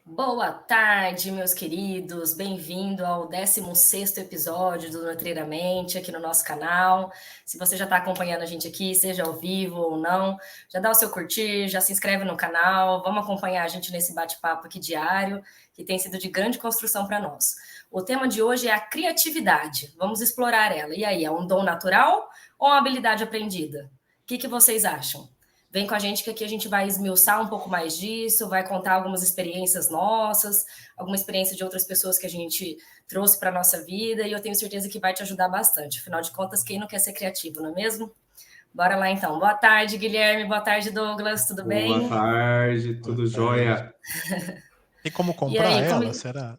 Boa tarde, meus queridos. Bem-vindo ao 16º episódio do Nutriramente aqui no nosso canal. Se você já está acompanhando a gente aqui, seja ao vivo ou não, já dá o seu curtir, já se inscreve no canal. Vamos acompanhar a gente nesse bate-papo aqui diário, que tem sido de grande construção para nós. O tema de hoje é a criatividade. Vamos explorar ela. E aí, é um dom natural ou uma habilidade aprendida? O que vocês acham? Vem com a gente que aqui a gente vai esmiuçar um pouco mais disso, vai contar algumas experiências nossas, alguma experiência de outras pessoas que a gente trouxe para a nossa vida, e eu tenho certeza que vai te ajudar bastante. Afinal de contas, quem não quer ser criativo, não é mesmo? Bora lá então. Boa tarde, Guilherme. Boa tarde, Douglas. Tudo Boa bem? tarde, Boa tudo tarde. jóia? Tem como E comprar aí, ela, será?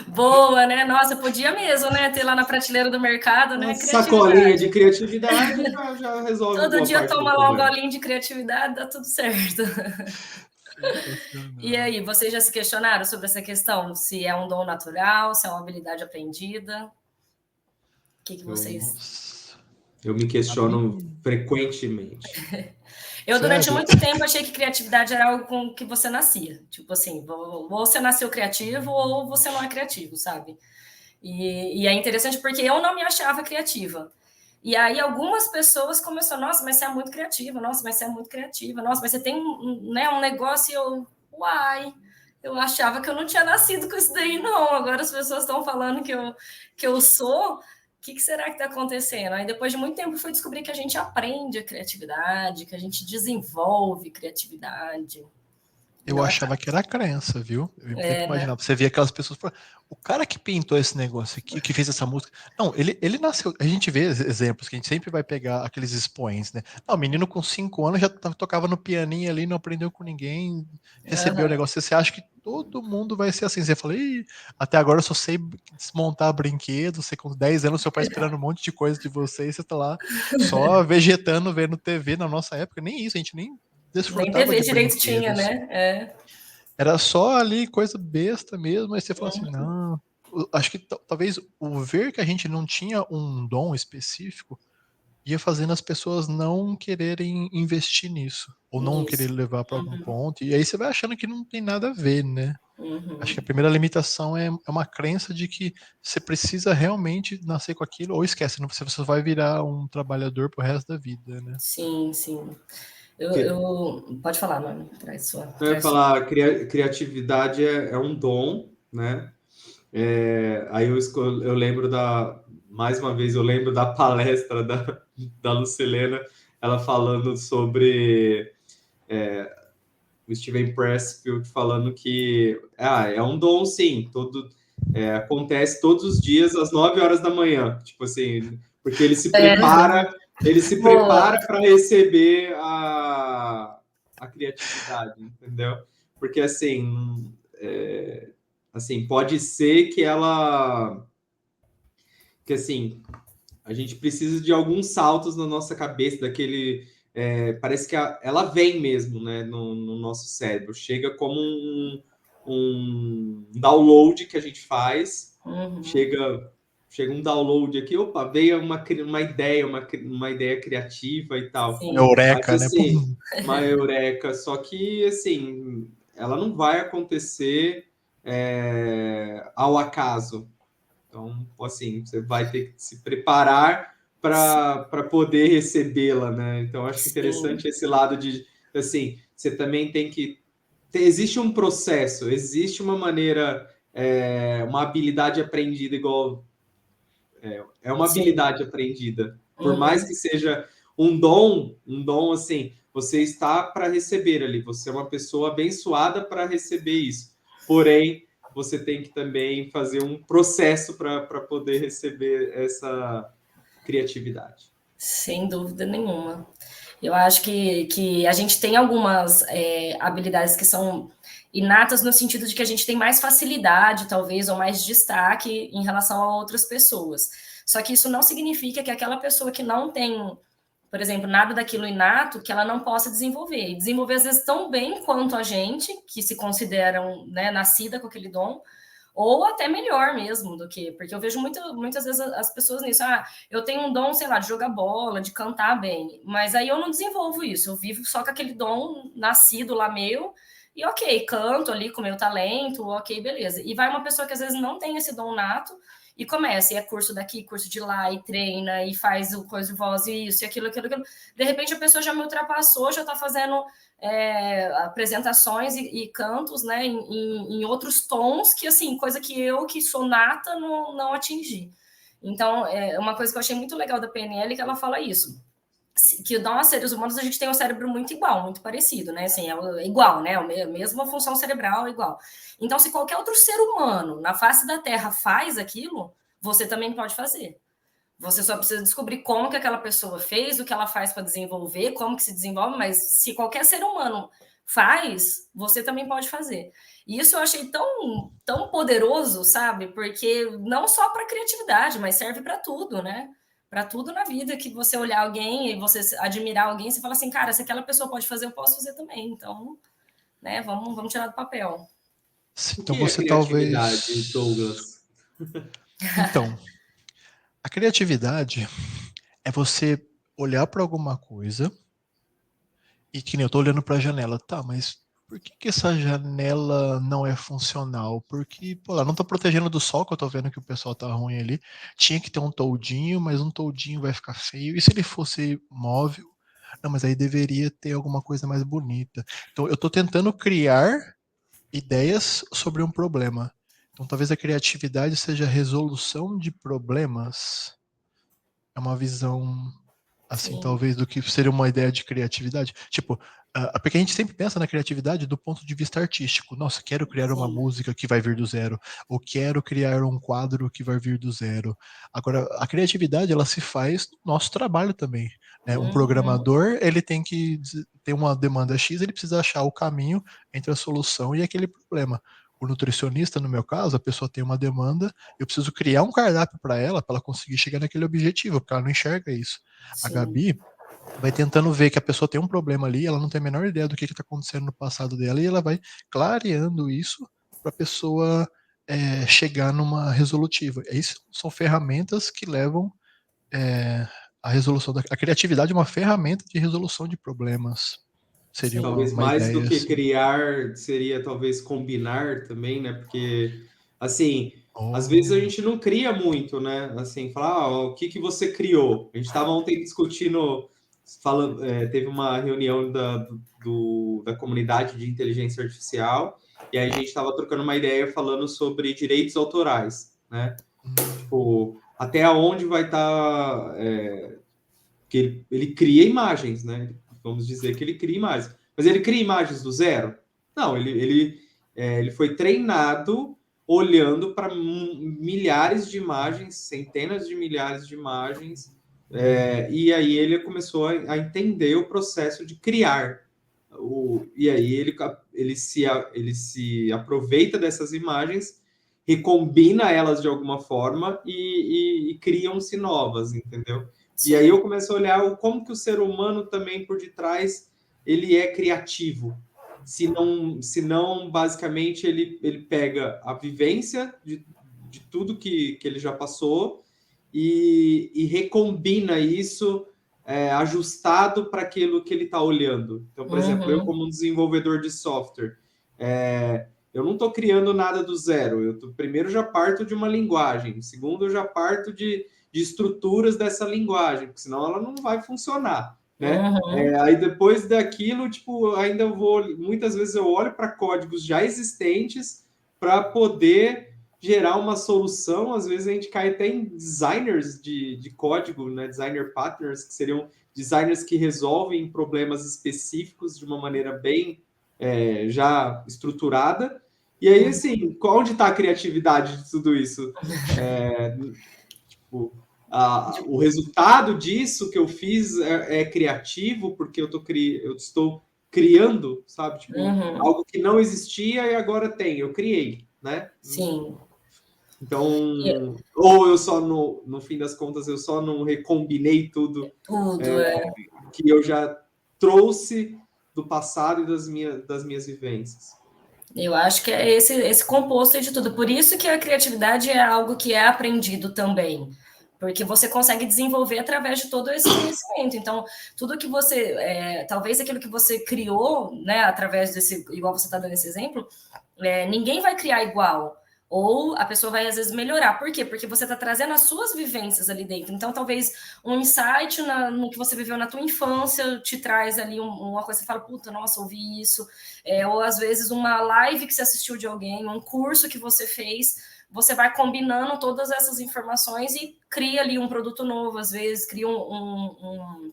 Boa, né? Nossa, podia mesmo, né? Ter lá na prateleira do mercado, Uma né? sacolinha de Criatividade. criatividade já resolve Todo boa dia parte do toma lá um problema. golinho de criatividade, dá tudo certo. E Sensacional. aí, vocês já se questionaram sobre essa questão? Se é um dom natural, se é uma habilidade aprendida? O que Eu, vocês... Nossa. eu me A questiono mim, frequentemente. Eu, durante sério? muito tempo, achei que criatividade era algo com que você nascia. Tipo assim, ou você nasceu criativo ou você não é criativo, sabe? E é interessante porque eu não me achava criativa. E aí algumas pessoas começaram, nossa, mas você é muito criativa, nossa, mas você é muito criativa, nossa, mas você tem né, um negócio e eu, uai, eu achava que eu não tinha nascido com isso daí, não. Agora as pessoas estão falando que eu sou, o que será que está acontecendo? Aí depois de muito tempo eu fui descobrir que a gente aprende a criatividade, que a gente desenvolve criatividade. Eu Não é achava fácil. que era crença, viu? Eu sempre É, né? imaginava. Você via aquelas pessoas falando, o cara que pintou esse negócio aqui, que fez essa música. Não, ele nasceu. A gente vê exemplos que a gente sempre vai pegar aqueles expoentes, né? Não, o menino com 5 anos já tocava no pianinho ali, não aprendeu com ninguém, recebeu o Uhum. negócio. Você acha que todo mundo vai ser assim? Você fala, ih, até agora eu só sei desmontar brinquedos. Você com 10 anos, seu pai esperando um monte de coisa de você, e você tá lá só vegetando, vendo TV. Na nossa época, nem isso, a gente nem Nem desfrutava TV de direito tinha, brinquedos. né? É. Era só ali coisa besta mesmo, aí você fala assim, não. Acho que talvez o ver que a gente não tinha um dom específico ia fazendo as pessoas não quererem investir nisso, ou não querer Isso. levar para algum ponto, e aí você vai achando que não tem nada a ver, né? Acho que a Uhum. primeira limitação é uma crença de que você precisa realmente nascer com aquilo, ou esquece, você vai virar um trabalhador pro resto da vida, né? Sim, sim. Que, Pode falar, mano. eu ia Traz sua. falar, criatividade é um dom, né? Aí eu lembro mais uma vez, eu lembro da palestra da Lucilena, ela falando sobre o Steven Pressfield falando que é um dom, sim, acontece todos os dias às 9 horas da manhã, tipo assim, porque ele se Boa. prepara para receber a criatividade, entendeu? Porque assim, pode ser que assim, a gente precisa de alguns saltos na nossa cabeça, parece que ela vem mesmo, né, no nosso cérebro. Chega como um download que a gente faz. Uhum. Chega um download aqui, opa, veio uma ideia, uma ideia criativa e tal. Uma Sim. Mas eureka, né? assim, Pum. uma eureka, só que assim, ela não vai acontecer ao acaso. Então, assim, você vai ter que se preparar para poder recebê-la, né? Então, acho Sim. interessante esse lado de, assim, você também tem que... Existe um processo, existe uma maneira, uma habilidade aprendida igual... É uma Sim. habilidade aprendida. Por mais Uhum. que seja um dom, assim, você está para receber ali, você é uma pessoa abençoada para receber isso. Porém, você tem que também fazer um processo para poder receber essa criatividade. Sem dúvida nenhuma. Eu acho que a gente tem algumas habilidades que são inatas no sentido de que a gente tem mais facilidade, talvez, ou mais destaque em relação a outras pessoas. Só que isso não significa que aquela pessoa que não tem, por exemplo, nada daquilo inato, que ela não possa desenvolver. E desenvolver, às vezes, tão bem quanto a gente, que se consideram, né, nascida com aquele dom, ou até melhor mesmo do que, porque eu vejo muitas vezes as pessoas nisso, eu tenho um dom, sei lá, de jogar bola, de cantar bem, mas aí eu não desenvolvo isso, eu vivo só com aquele dom nascido lá meu, e ok, canto ali com o meu talento, ok, beleza. E vai uma pessoa que às vezes não tem esse dom nato e começa, e é curso daqui, curso de lá, e treina, e faz o coisa de voz, e isso, e aquilo. De repente a pessoa já me ultrapassou, já está fazendo apresentações e cantos, né, em outros tons, que assim, coisa que eu, que sou nata, não atingi. Então, é uma coisa que eu achei muito legal da PNL, que ela fala isso, que nós, seres humanos, a gente tem um cérebro muito igual, muito parecido, né? Assim, é igual, né? A mesma função cerebral é igual. Então, se qualquer outro ser humano na face da Terra faz aquilo, você também pode fazer. Você só precisa descobrir como que aquela pessoa fez, o que ela faz para desenvolver, como que se desenvolve, mas se qualquer ser humano faz, você também pode fazer. E isso eu achei tão poderoso, sabe? Porque não só para criatividade, mas serve para tudo, né? Para tudo na vida, que você olhar alguém e você admirar alguém, você fala assim, cara, se aquela pessoa pode fazer, eu posso fazer também. Então, né, vamos tirar do papel. Sim, O então que é você criatividade, talvez. Douglas? Então, a criatividade é você olhar para alguma coisa e que nem eu tô olhando para a janela, tá, mas por que essa janela não é funcional? Porque, pô, ela não tá protegendo do sol, que eu tô vendo que o pessoal tá ruim ali. Tinha que ter um toldinho, mas um toldinho vai ficar feio. E se ele fosse móvel? Não, mas aí deveria ter alguma coisa mais bonita. Então, eu tô tentando criar ideias sobre um problema. Então, talvez a criatividade seja a resolução de problemas. É uma visão assim, Sim, talvez, do que seria uma ideia de criatividade. Tipo, porque a gente sempre pensa na criatividade do ponto de vista artístico. Nossa, quero criar uma sim, música que vai vir do zero, ou quero criar um quadro que vai vir do zero. Agora, a criatividade, ela se faz no nosso trabalho também, né? Um programador, ele tem que ter uma demanda X, ele precisa achar o caminho entre a solução e aquele problema. O nutricionista, no meu caso, a pessoa tem uma demanda, eu preciso criar um cardápio para ela conseguir chegar naquele objetivo, porque ela não enxerga isso. A sim, Gabi vai tentando ver que a pessoa tem um problema ali, ela não tem a menor ideia do que está acontecendo no passado dela, e ela vai clareando isso para a pessoa chegar numa resolutiva. Isso são ferramentas que levam a resolução da. A criatividade é uma ferramenta de resolução de problemas. Seria sim, Talvez uma mais do ideia que assim. criar, seria talvez combinar também, né? Porque, assim, às vezes a Oh, gente não cria muito, né? Assim, falar, o que que você criou? A gente estava ontem discutindo, falando, teve uma reunião da comunidade de inteligência artificial, e aí a gente estava trocando uma ideia falando sobre direitos autorais, né? Tipo, até onde vai estar... que ele cria imagens, né? Vamos dizer que ele cria imagens. Mas ele cria imagens do zero? Não, ele foi treinado olhando para milhares de imagens, centenas de milhares de imagens, e aí ele começou a entender o processo de criar. E aí ele se aproveita dessas imagens, recombina elas de alguma forma e criam-se novas, entendeu? E aí sim, eu começo a olhar como que o ser humano também por detrás ele é criativo. Se não basicamente ele pega a vivência de tudo que ele já passou e recombina isso ajustado para aquilo que ele está olhando. Então, por exemplo, eu como um desenvolvedor de software, eu não estou criando nada do zero. Primeiro já parto de uma linguagem, segundo eu já parto de estruturas dessa linguagem, porque senão ela não vai funcionar, né? Aí depois daquilo, tipo, ainda eu vou, muitas vezes eu olho para códigos já existentes para poder gerar uma solução. Às vezes a gente cai até em designers de código, né? Designer partners, que seriam designers que resolvem problemas específicos de uma maneira bem já estruturada. E aí, assim, onde está a criatividade de tudo isso? Tipo, o resultado disso que eu fiz é criativo, porque eu estou criando, sabe? Tipo, algo que não existia e agora tem, eu criei, né? sim. Então, ou eu só, no fim das contas, eu só não recombinei tudo Tudo, que eu já trouxe do passado e das minhas vivências. Eu acho que é esse composto de tudo. Por isso que a criatividade é algo que é aprendido também. porque você consegue desenvolver através de todo esse conhecimento. Então, tudo que você, talvez aquilo que você criou, né, através desse, igual você está dando esse exemplo, ninguém vai criar igual. Ou a pessoa vai, às vezes, melhorar. Por quê? Porque você está trazendo as suas vivências ali dentro. Então, talvez um insight no que você viveu na tua infância te traz ali uma coisa, você fala, puta, nossa, ouvi isso. Ou, às vezes, uma live que você assistiu de alguém, um curso que você fez, você vai combinando todas essas informações e cria ali um produto novo, às vezes, cria como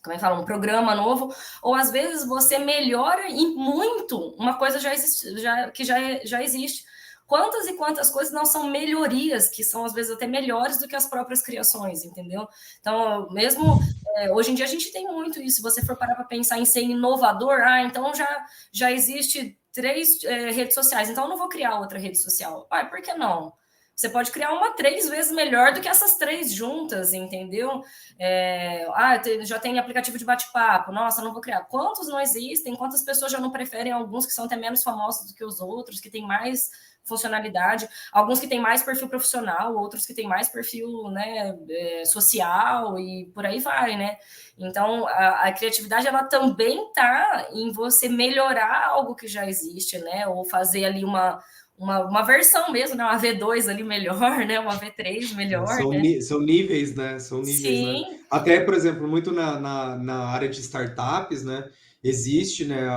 é que fala, um programa novo, ou às vezes você melhora em muito uma coisa que já existe. Quantas e quantas coisas não são melhorias, que são às vezes até melhores do que as próprias criações, entendeu? Então, mesmo hoje em dia a gente tem muito isso. Se você for parar para pensar em ser inovador, então já existe 3 redes sociais, então eu não vou criar outra rede social. Por que não? Você pode criar uma 3 vezes melhor do que essas 3 juntas, entendeu? Já tem aplicativo de bate-papo. Nossa, não vou criar. Quantos não existem? Quantas pessoas já não preferem alguns que são até menos famosos do que os outros, que têm mais funcionalidade? Alguns que têm mais perfil profissional, outros que têm mais perfil, né, social e por aí vai, né? Então, a criatividade, ela também está em você melhorar algo que já existe, né? Ou fazer ali uma versão mesmo, né? Uma V2 ali melhor, né? Uma V3 melhor, né? São níveis, né? São níveis, né? Sim. Até, por exemplo, muito na área de startups, né? Existe, né,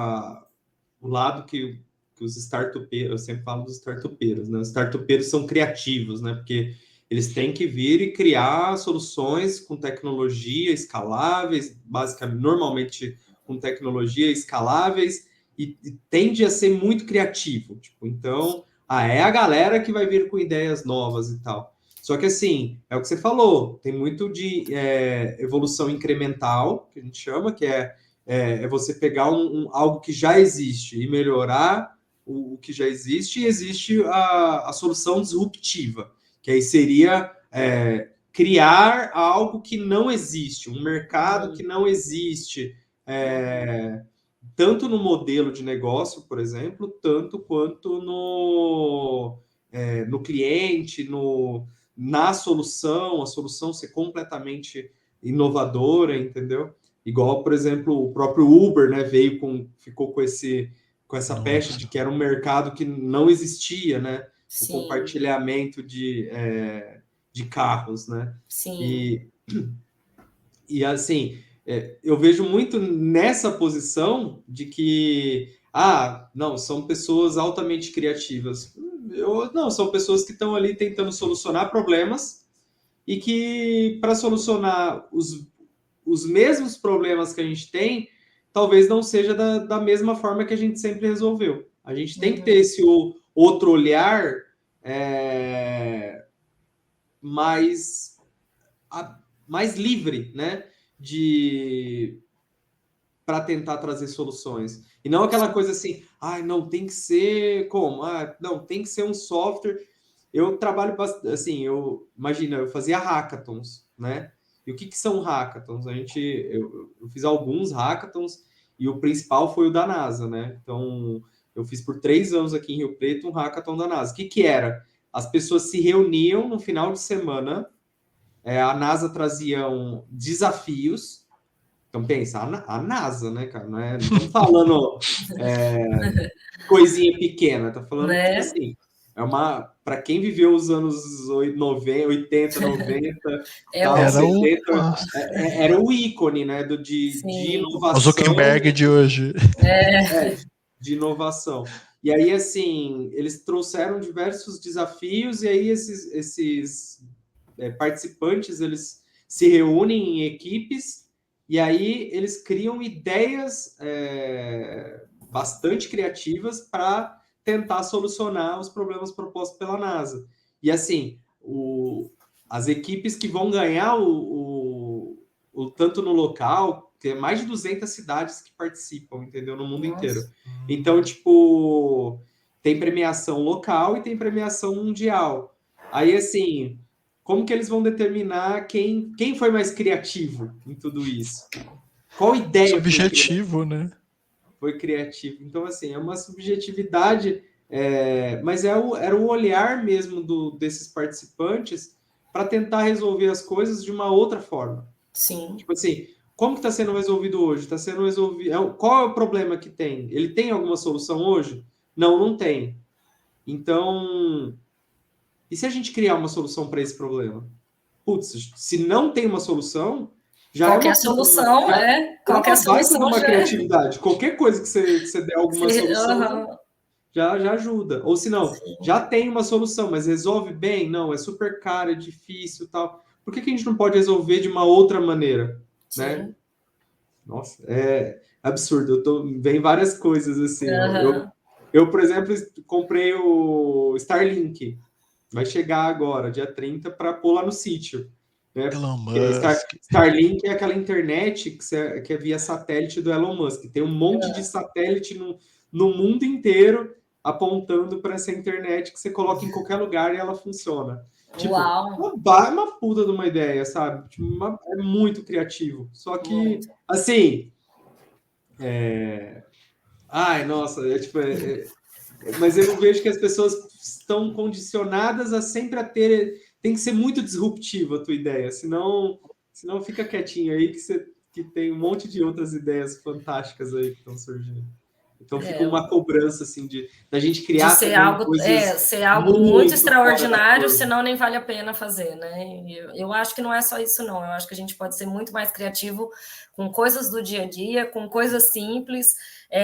o lado que os startupeiros, eu sempre falo dos startupeiros, né? Os startupeiros são criativos, né? Porque eles têm que vir e criar soluções com tecnologia escaláveis, basicamente, normalmente com tecnologia escaláveis, e tende a ser muito criativo. Tipo, então, é a galera que vai vir com ideias novas e tal. Só que, assim, é o que você falou, tem muito de evolução incremental, que a gente chama, que é você pegar algo que já existe e melhorar o que já existe, e existe a solução disruptiva, que aí seria criar algo que não existe, um mercado que não existe, tanto no modelo de negócio, por exemplo, tanto quanto no cliente, na solução, a solução ser completamente inovadora, entendeu? Igual, por exemplo, o próprio Uber, né, ficou com essa peste de que era um mercado que não existia, né? Sim. O compartilhamento de carros, né? Sim. E assim, eu vejo muito nessa posição de que, não, são pessoas altamente criativas. Não, são pessoas que estão ali tentando solucionar problemas e que, para solucionar os mesmos problemas que a gente tem, talvez não seja da mesma forma que a gente sempre resolveu. A gente tem que ter esse outro olhar mais livre, né? Para tentar trazer soluções. E não aquela coisa assim, não, tem que ser como? Não, tem que ser um software. Eu trabalho assim, eu fazia hackathons, né? E o que são hackathons? Eu fiz alguns hackathons e o principal foi o da NASA, né? Então, eu fiz por 3 anos aqui em Rio Preto um hackathon da NASA. O que era? As pessoas se reuniam no final de semana, a NASA trazia desafios. Então, pensa, a NASA, né, cara? Não estamos falando coisinha pequena, tá falando, né? Tipo assim, para quem viveu os anos 80, 90, tal, 70, era o ícone, né, de inovação. O Zuckerberg de hoje. De inovação. E aí, assim, eles trouxeram diversos desafios, e aí esses participantes, eles se reúnem em equipes, e aí eles criam ideias bastante criativas para tentar solucionar os problemas propostos pela NASA. E assim, as equipes que vão ganhar tanto no local, tem mais de 200 cidades que participam, entendeu? No mundo inteiro. Então, tipo, tem premiação local e tem premiação mundial. Aí, assim, como que eles vão determinar quem foi mais criativo em tudo isso? Qual ideia subjetivo, né? Foi criativo. Então, assim, é uma subjetividade, mas era o olhar mesmo desses participantes para tentar resolver as coisas de uma outra forma. Sim. Tipo assim, como que está sendo resolvido hoje? Está sendo resolvido. Qual é o problema que tem? Ele tem alguma solução hoje? Não, não tem. Então, e se a gente criar uma solução para esse problema? Putz, se não tem uma solução, já qualquer é uma solução, qualquer solução solução uma já criatividade. Qualquer coisa que você der alguma solução já ajuda. Ou se não, já tem uma solução, mas resolve bem? Não, é super caro, é difícil, tal. Por que a gente não pode resolver de uma outra maneira, né? Nossa, é absurdo. Vem várias coisas assim. Eu, por exemplo, comprei o Starlink. Vai chegar agora, dia 30, para pôr lá no sítio. Né? Elon Musk. Starlink é aquela internet que é via satélite do Elon Musk. Tem um monte de satélite no mundo inteiro apontando para essa internet que você coloca em qualquer lugar e ela funciona. Tipo, é uma puta de uma ideia, sabe? Tipo, é muito criativo. Só que, assim... Ai, nossa, mas eu vejo que as pessoas estão condicionadas a sempre ter... Tem que ser muito disruptiva a tua ideia, senão fica quietinho aí que tem um monte de outras ideias fantásticas aí que estão surgindo. Então fica uma cobrança assim da gente criar ser algo, ser algo muito extraordinário, senão nem vale a pena fazer, né? Eu acho que não é só isso, não. Eu acho que a gente pode ser muito mais criativo com coisas do dia a dia, com coisas simples.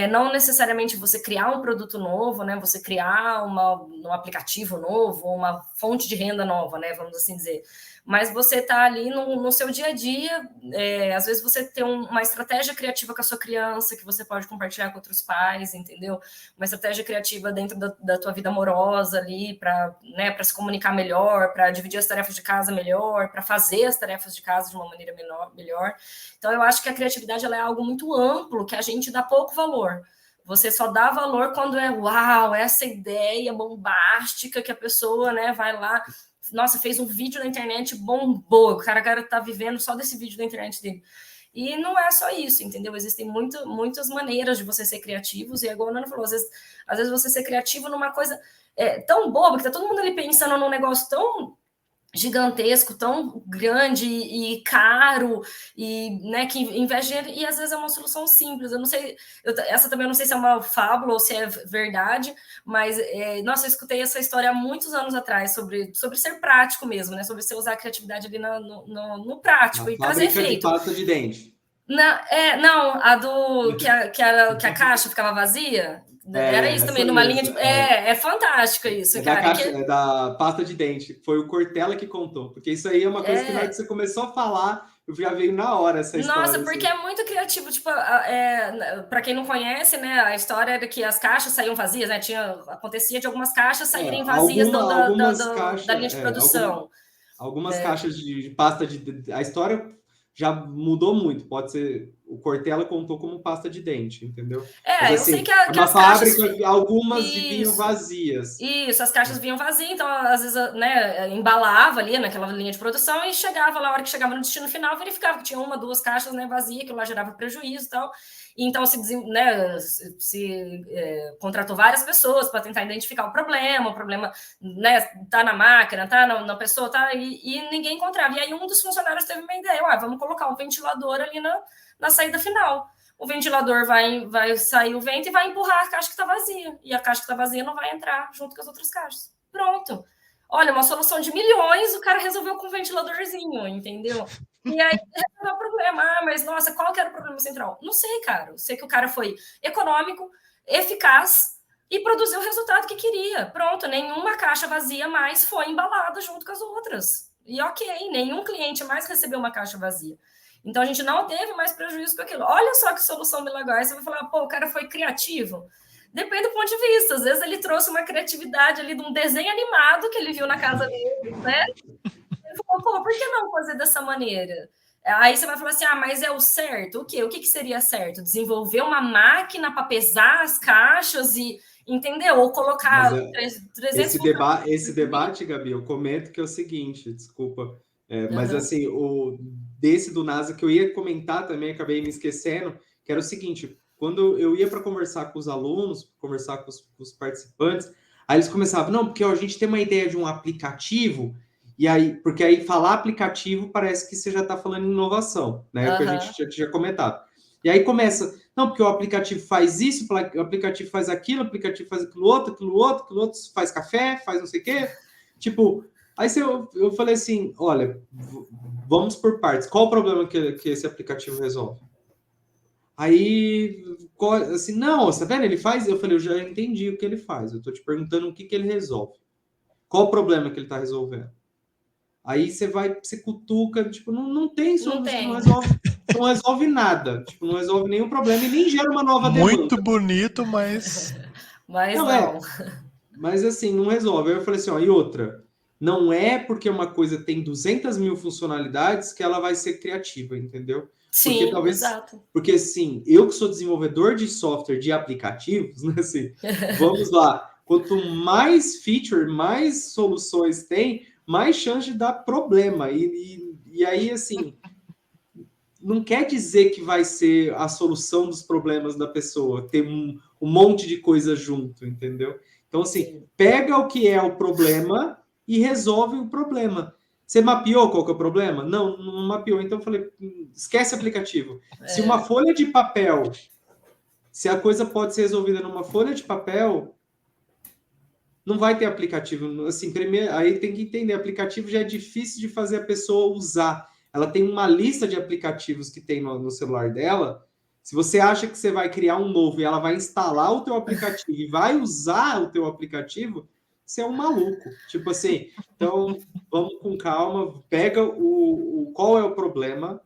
Não necessariamente você criar um produto novo, né? Você criar um aplicativo novo, uma fonte de renda nova, né? Vamos assim dizer. Mas você está ali no seu dia a dia, às vezes você tem uma estratégia criativa com a sua criança, que você pode compartilhar com outros pais, entendeu? Uma estratégia criativa dentro da tua vida amorosa ali, para se comunicar melhor, para dividir as tarefas de casa melhor, para fazer as tarefas de casa de uma maneira melhor. Então, eu acho que a criatividade ela é algo muito amplo, que a gente dá pouco valor. Você só dá valor quando uau, essa ideia bombástica que a pessoa, né, vai lá... Nossa, fez um vídeo na internet, bombou. O cara tá vivendo só desse vídeo da internet dele. E não é só isso, entendeu? Existem muitas maneiras de você ser criativos. E igual a Nana falou, às vezes você ser criativo numa coisa tão boba, que tá todo mundo ali pensando num negócio tão gigantesco, tão grande e caro, e, né, que investe dinheiro, e às vezes é uma solução simples. Eu não sei, essa também eu não sei se é uma fábula ou se é verdade, mas, nossa, eu escutei essa história há muitos anos atrás, sobre ser prático mesmo, né, sobre você usar a criatividade ali no prático, e trazer efeito. De pasta de dente. Não, a do que a caixa ficava vazia. Era isso também, numa linha de... É fantástico isso, cara. É da pasta de dente. Foi o Cortella que contou. Porque isso aí é uma coisa que na hora que você começou a falar, eu já veio na hora essa história. Nossa, porque é muito criativo. Tipo, para quem não conhece, né, a história era que as caixas saíam vazias, né? Acontecia de algumas caixas saírem vazias da linha de produção. Algumas caixas de pasta de... A história... já mudou muito. Pode ser... O Cortella contou como pasta de dente, entendeu? Mas, assim, eu sei que as fábrica, caixas... algumas vinham vazias. Isso, as caixas vinham vazias, então, às vezes, né, embalava ali naquela linha de produção e chegava lá, a hora que chegava no destino final, verificava que tinha 1, 2 caixas, né, vazias, que lá gerava prejuízo e tal. E então se contratou várias pessoas para tentar identificar o problema, né, tá na máquina, tá na pessoa, tá, e ninguém encontrava. E aí um dos funcionários teve uma ideia, vamos colocar um ventilador ali na saída final. O ventilador vai sair o vento e vai empurrar a caixa que está vazia. E a caixa que está vazia não vai entrar junto com as outras caixas. Pronto. Olha, uma solução de milhões, o cara resolveu com um ventiladorzinho, entendeu? E aí resolveu o problema. Mas, nossa, qual que era o problema central? Não sei, cara. Eu sei que o cara foi econômico, eficaz e produziu o resultado que queria. Pronto, nenhuma caixa vazia mais foi embalada junto com as outras. E ok, nenhum cliente mais recebeu uma caixa vazia. Então, a gente não teve mais prejuízo com aquilo. Olha só que solução milagrosa. Você vai falar, pô, o cara foi criativo. Depende do ponto de vista. Às vezes, ele trouxe uma criatividade ali de um desenho animado que ele viu na casa dele, né? Ele falou, pô, por que não fazer dessa maneira? Aí você vai falar assim, mas é o certo? O quê? O que seria certo? Desenvolver uma máquina para pesar as caixas e... Entendeu? Ou colocar... 300 esse debate, Gabi, eu comento que é o seguinte, desculpa... Mas assim, desse do NASA que eu ia comentar também, acabei me esquecendo, que era o seguinte, quando eu ia para conversar com os alunos, conversar com os participantes, aí eles começavam, não, porque a gente tem uma ideia de um aplicativo, E aí, porque aí falar aplicativo parece que você já está falando em inovação, né? O que a gente já tinha comentado. E aí começa, não, porque o aplicativo faz isso, o aplicativo faz aquilo, o aplicativo faz aquilo outro, faz café, faz não sei o quê. Tipo, aí eu falei assim, olha, vamos por partes. Qual o problema que esse aplicativo resolve? Aí, assim, não, você tá vendo? Ele faz. Eu falei, eu já entendi o que ele faz. Eu tô te perguntando o que ele resolve. Qual o problema que ele tá resolvendo? Aí você cutuca, tipo, não tem solução, não resolve nada. Tipo, não resolve nenhum problema e nem gera uma nova demanda. Muito bonito, mas. Mas não. Mas assim, não resolve. Aí eu falei assim, ó, e outra, não é porque uma coisa tem 200 mil funcionalidades que ela vai ser criativa, entendeu? Sim, porque talvez, exato. Porque assim, eu que sou desenvolvedor de software, de aplicativos, né, assim, vamos lá, quanto mais feature, mais soluções tem, mais chance de dar problema. E aí, assim, não quer dizer que vai ser a solução dos problemas da pessoa, ter um monte de coisa junto, entendeu? Então, assim, pega o que é o problema e resolve o problema. Você mapeou qual que é o problema? Não mapeou. Então, eu falei, esquece aplicativo. Se uma folha de papel, se a coisa pode ser resolvida numa folha de papel, não vai ter aplicativo. Assim, primeiro, aí tem que entender, aplicativo já é difícil de fazer a pessoa usar. Ela tem uma lista de aplicativos que tem no celular dela. Se você acha que você vai criar um novo e ela vai instalar o teu aplicativo e vai usar o teu aplicativo, você é um maluco. Tipo assim, então vamos com calma, pega qual é o problema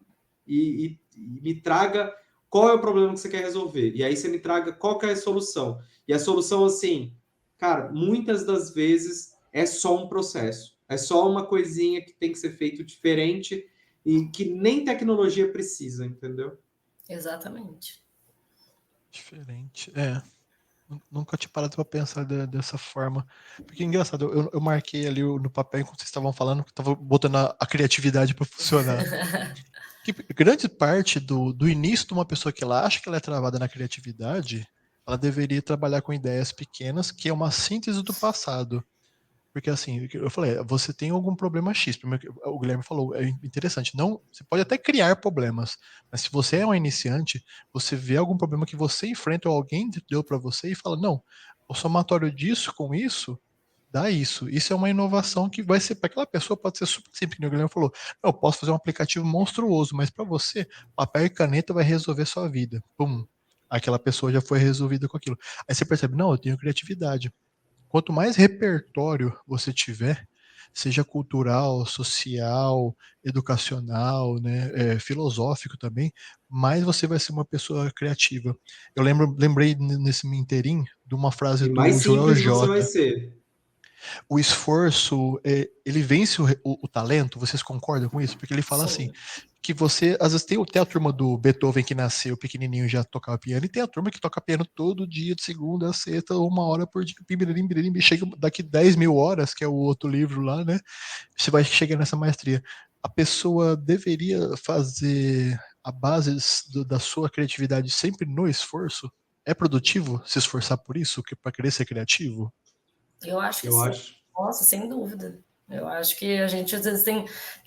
e me traga qual é o problema que você quer resolver. E aí você me traga qual que é a solução. E a solução, assim, cara, muitas das vezes é só um processo. É só uma coisinha que tem que ser feito diferente e que nem tecnologia precisa, entendeu? Exatamente. Diferente. Nunca tinha parado para pensar dessa forma. Porque é engraçado, eu marquei ali no papel enquanto vocês estavam falando, que estava botando a criatividade para funcionar. Que grande parte do início de uma pessoa que ela acha que ela é travada na criatividade, ela deveria trabalhar com ideias pequenas, que é uma síntese do passado. Porque assim, eu falei, você tem algum problema X. Primeiro, o Guilherme falou, é interessante. Não, você pode até criar problemas, mas se você é um iniciante, você vê algum problema que você enfrenta ou alguém deu para você e fala, não, o somatório disso com isso dá isso. Isso é uma inovação que vai ser para aquela pessoa pode ser super simples, como o Guilherme falou. Eu posso fazer um aplicativo monstruoso, mas para você, papel e caneta vai resolver sua vida. Pum. Aquela pessoa já foi resolvida com aquilo. Aí você percebe, não, eu tenho criatividade. Quanto mais repertório você tiver, seja cultural, social, educacional, né, filosófico também, mais você vai ser uma pessoa criativa. Eu lembrei nesse inteirinho de uma frase E mais do Joel simples você vai J. ser. O esforço, ele vence o talento, vocês concordam com isso? Porque ele fala assim, que você, às vezes tem a turma do Beethoven que nasceu pequenininho e já tocava piano, e tem a turma que toca piano todo dia, de segunda a sexta, 1 hora por dia, chega daqui 10 mil horas, que é o outro livro lá, né? Você vai chegar nessa maestria. A pessoa deveria fazer a base da sua criatividade sempre no esforço? É produtivo se esforçar por isso, para querer ser criativo? Eu acho que Eu sim. acho. Nossa, sem dúvida. Eu acho que a gente, às vezes, tem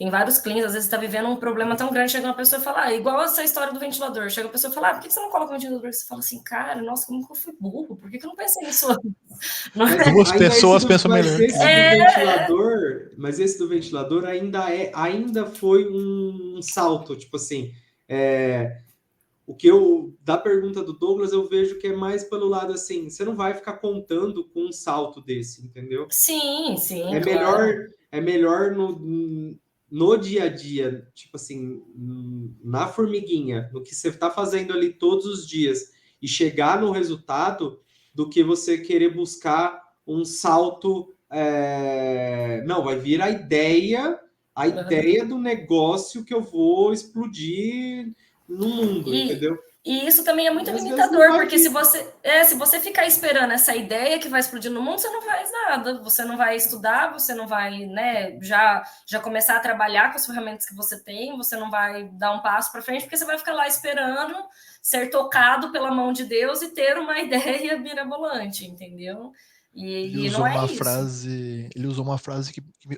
vários clientes, às vezes está vivendo um problema tão grande, chega uma pessoa e fala, igual essa história do ventilador, chega a pessoa e fala, por que você não coloca o ventilador? Você fala assim, cara, nossa, como que eu fui burro? Por que eu não pensei nisso antes? Mas Duas ainda pessoas pensam melhor. mas esse do ventilador ainda foi um salto, tipo assim, da pergunta do Douglas, eu vejo que é mais pelo lado assim, você não vai ficar contando com um salto desse, entendeu? Sim, É claro. melhor no dia a dia, tipo assim, na formiguinha, no que você está fazendo ali todos os dias e chegar no resultado, do que você querer buscar um salto. Não, vai vir a ideia do negócio que eu vou explodir no mundo, entendeu? E isso também é muito E às vezes não limitador, vai porque vir. se você ficar esperando essa ideia que vai explodir no mundo, você não faz nada, você não vai estudar, você não vai, né, já começar a trabalhar com as ferramentas que você tem, você não vai dar um passo para frente, porque você vai ficar lá esperando ser tocado pela mão de Deus e ter uma ideia mirabolante, entendeu? Ele E usou não é uma isso. frase,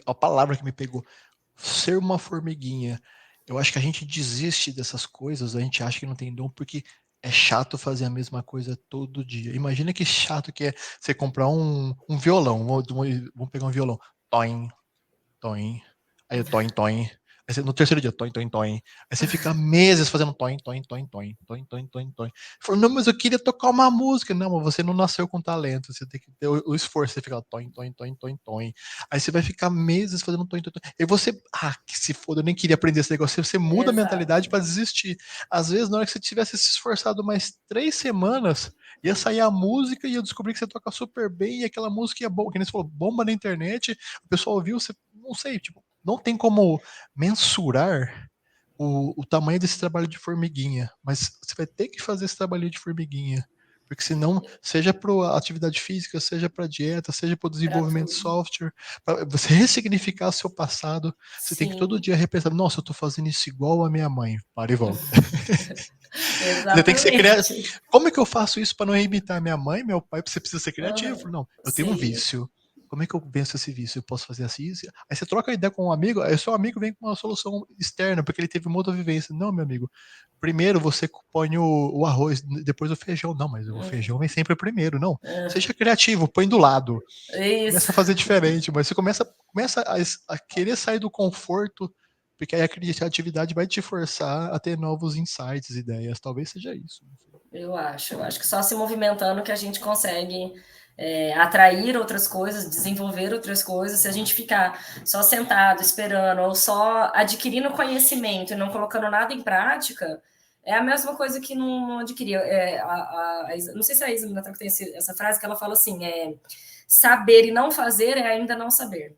a palavra que me pegou, ser uma formiguinha. Eu acho que a gente desiste dessas coisas, a gente acha que não tem dom porque é chato fazer a mesma coisa todo dia. Imagina que chato que é você comprar um violão, vamos pegar um violão, toim, toim, aí toim, toim. Aí no terceiro dia, toim, toim, toim. Aí você fica meses fazendo toim, toim, toim, toim, toim, toim, toim, toim. Falou, não, mas eu queria tocar uma música. Não, mas você não nasceu com talento, você tem que ter o esforço, você fica toim, toim, toim, toim, toim. Aí você vai ficar meses fazendo toim, toim, toim. E você, que se foda, eu nem queria aprender esse negócio. Você muda a mentalidade Exato. para desistir. Às vezes, na hora que você tivesse se esforçado mais 3 semanas, ia sair a música e eu descobri que você toca super bem e aquela música ia boa, que nem você falou, bomba na internet, o pessoal ouviu, você, não sei, tipo, não tem como mensurar o tamanho desse trabalho de formiguinha, mas você vai ter que fazer esse trabalho de formiguinha, porque senão, seja para atividade física, seja para dieta, seja para o Para desenvolvimento de tudo. software, para você ressignificar seu passado, você tem que todo Sim, dia repensar, nossa, eu estou fazendo isso igual a minha mãe, para e volta. Você tem que ser criativo. exatamente. Como é que eu faço isso para não imitar minha mãe, meu pai? Você precisa ser criativo. Uhum. Não, eu tenho um Sim, vício. Como é que eu venço esse vício? Eu posso fazer assim? Isso? Aí você troca a ideia com um amigo, aí o seu amigo vem com uma solução externa, porque ele teve uma outra vivência. Não, meu amigo. Primeiro você põe o arroz, depois o feijão. Não, mas o feijão vem sempre primeiro. Não. Seja criativo, põe do lado. isso. Começa a fazer diferente, mas você começa a querer sair do conforto, porque aí a criatividade vai te forçar a ter novos insights, ideias. Talvez seja isso. Eu acho que só se movimentando que a gente consegue atrair outras coisas, desenvolver outras coisas. Se a gente ficar só sentado, esperando, ou só adquirindo conhecimento e não colocando nada em prática, é a mesma coisa que não adquirir. Não sei se a Isa Minatão tem essa frase que ela fala assim: saber e não fazer é ainda não saber.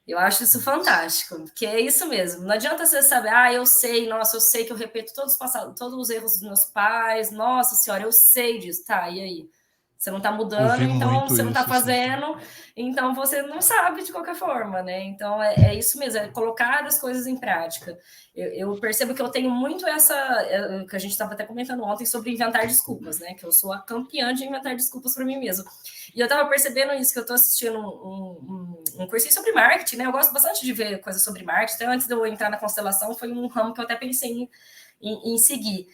Eu acho isso fantástico, porque é isso mesmo. Não adianta você saber, eu sei, nossa, eu sei que eu repito todos os erros dos meus pais, nossa senhora, eu sei disso. Tá, e aí? Você não está mudando, Ouvi então muito você não está isso, assim. fazendo, então você não sabe de qualquer forma, né? Então isso mesmo, é colocar as coisas em prática. Eu percebo que eu tenho muito que a gente estava até comentando ontem sobre inventar desculpas, né? Que eu sou a campeã de inventar desculpas para mim mesma. E eu estava percebendo isso, que eu estou assistindo um cursinho sobre marketing, né? Eu gosto bastante de ver coisas sobre marketing. Até antes de eu entrar na constelação, foi um ramo que eu até pensei em seguir.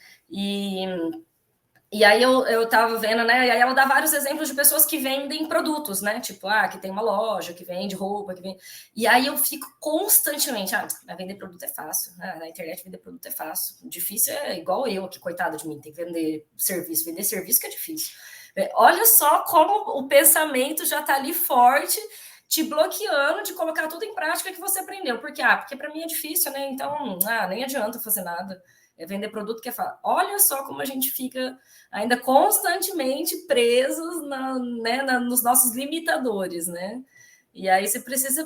E aí eu tava vendo, né? E aí ela dá vários exemplos de pessoas que vendem produtos, né? Tipo, que tem uma loja que vende roupa, que vende. E aí eu fico constantemente, vender produto é fácil, né? Na internet vender produto é fácil. Difícil é igual eu, que coitada de mim, tem que vender serviço. Vender serviço que é difícil. Olha só como o pensamento já tá ali forte, te bloqueando de colocar tudo em prática que você aprendeu. Porque para mim é difícil, né? Então, nem adianta fazer nada. É vender produto que é fácil. Olha só como a gente fica ainda constantemente presos nos nossos limitadores, né? E aí você precisa,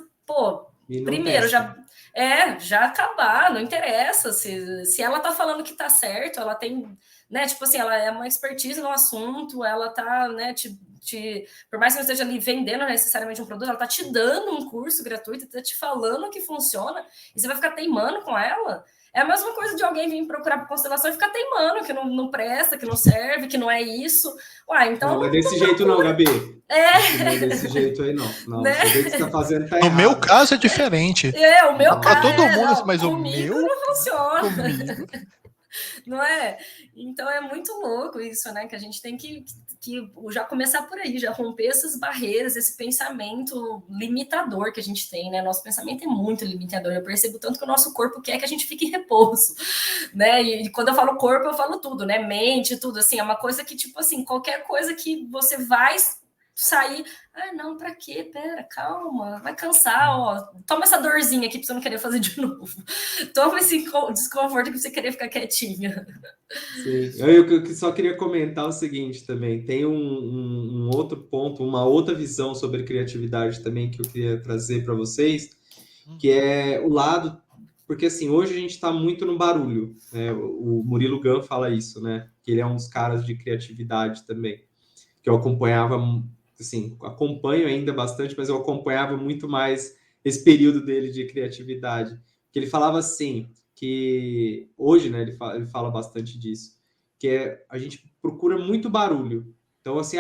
E não primeiro, testa. já acabar, não interessa se ela tá falando que tá certo, ela tem, né, tipo assim, ela é uma expertise no assunto, ela tá, né, por mais que não esteja ali vendendo necessariamente um produto, ela tá te dando um curso gratuito, tá te falando que funciona, e você vai ficar teimando com ela. É a mesma coisa de alguém vir procurar por constelação e ficar teimando, que não presta, que não serve, que não é isso. Não, Então não é desse jeito não, Gabi. Acho que não é desse jeito aí, não. Não, né? você vê que você está fazendo tá No meu errado. caso é diferente. O meu Para caso todo mundo, não, mas o comigo meu, não funciona. comigo. Não é? Então é muito louco isso, né? Que a gente tem que já começar por aí, já romper essas barreiras, esse pensamento limitador que a gente tem, né? Nosso pensamento é muito limitador. Eu percebo tanto que o nosso corpo quer que a gente fique em repouso, né? E quando eu falo corpo, eu falo tudo, né? Mente, tudo assim, é uma coisa que, tipo assim, qualquer coisa que você vai sair, não, pra quê? Pera, calma, vai cansar, ó. Toma essa dorzinha aqui pra você não querer fazer de novo. Toma esse desconforto que você querer ficar quietinha. Sim, eu só queria comentar o seguinte também, tem um outro ponto, uma outra visão sobre criatividade também que eu queria trazer para vocês, que é o lado, porque assim, hoje a gente está muito no barulho, né? O Murilo Gun fala isso, né? Que ele é um dos caras de criatividade também, que eu acompanhava, assim, acompanho ainda bastante, mas eu acompanhava muito mais esse período dele de criatividade, que ele falava assim, que hoje, né, ele fala bastante disso, que a gente procura muito barulho. Então, assim,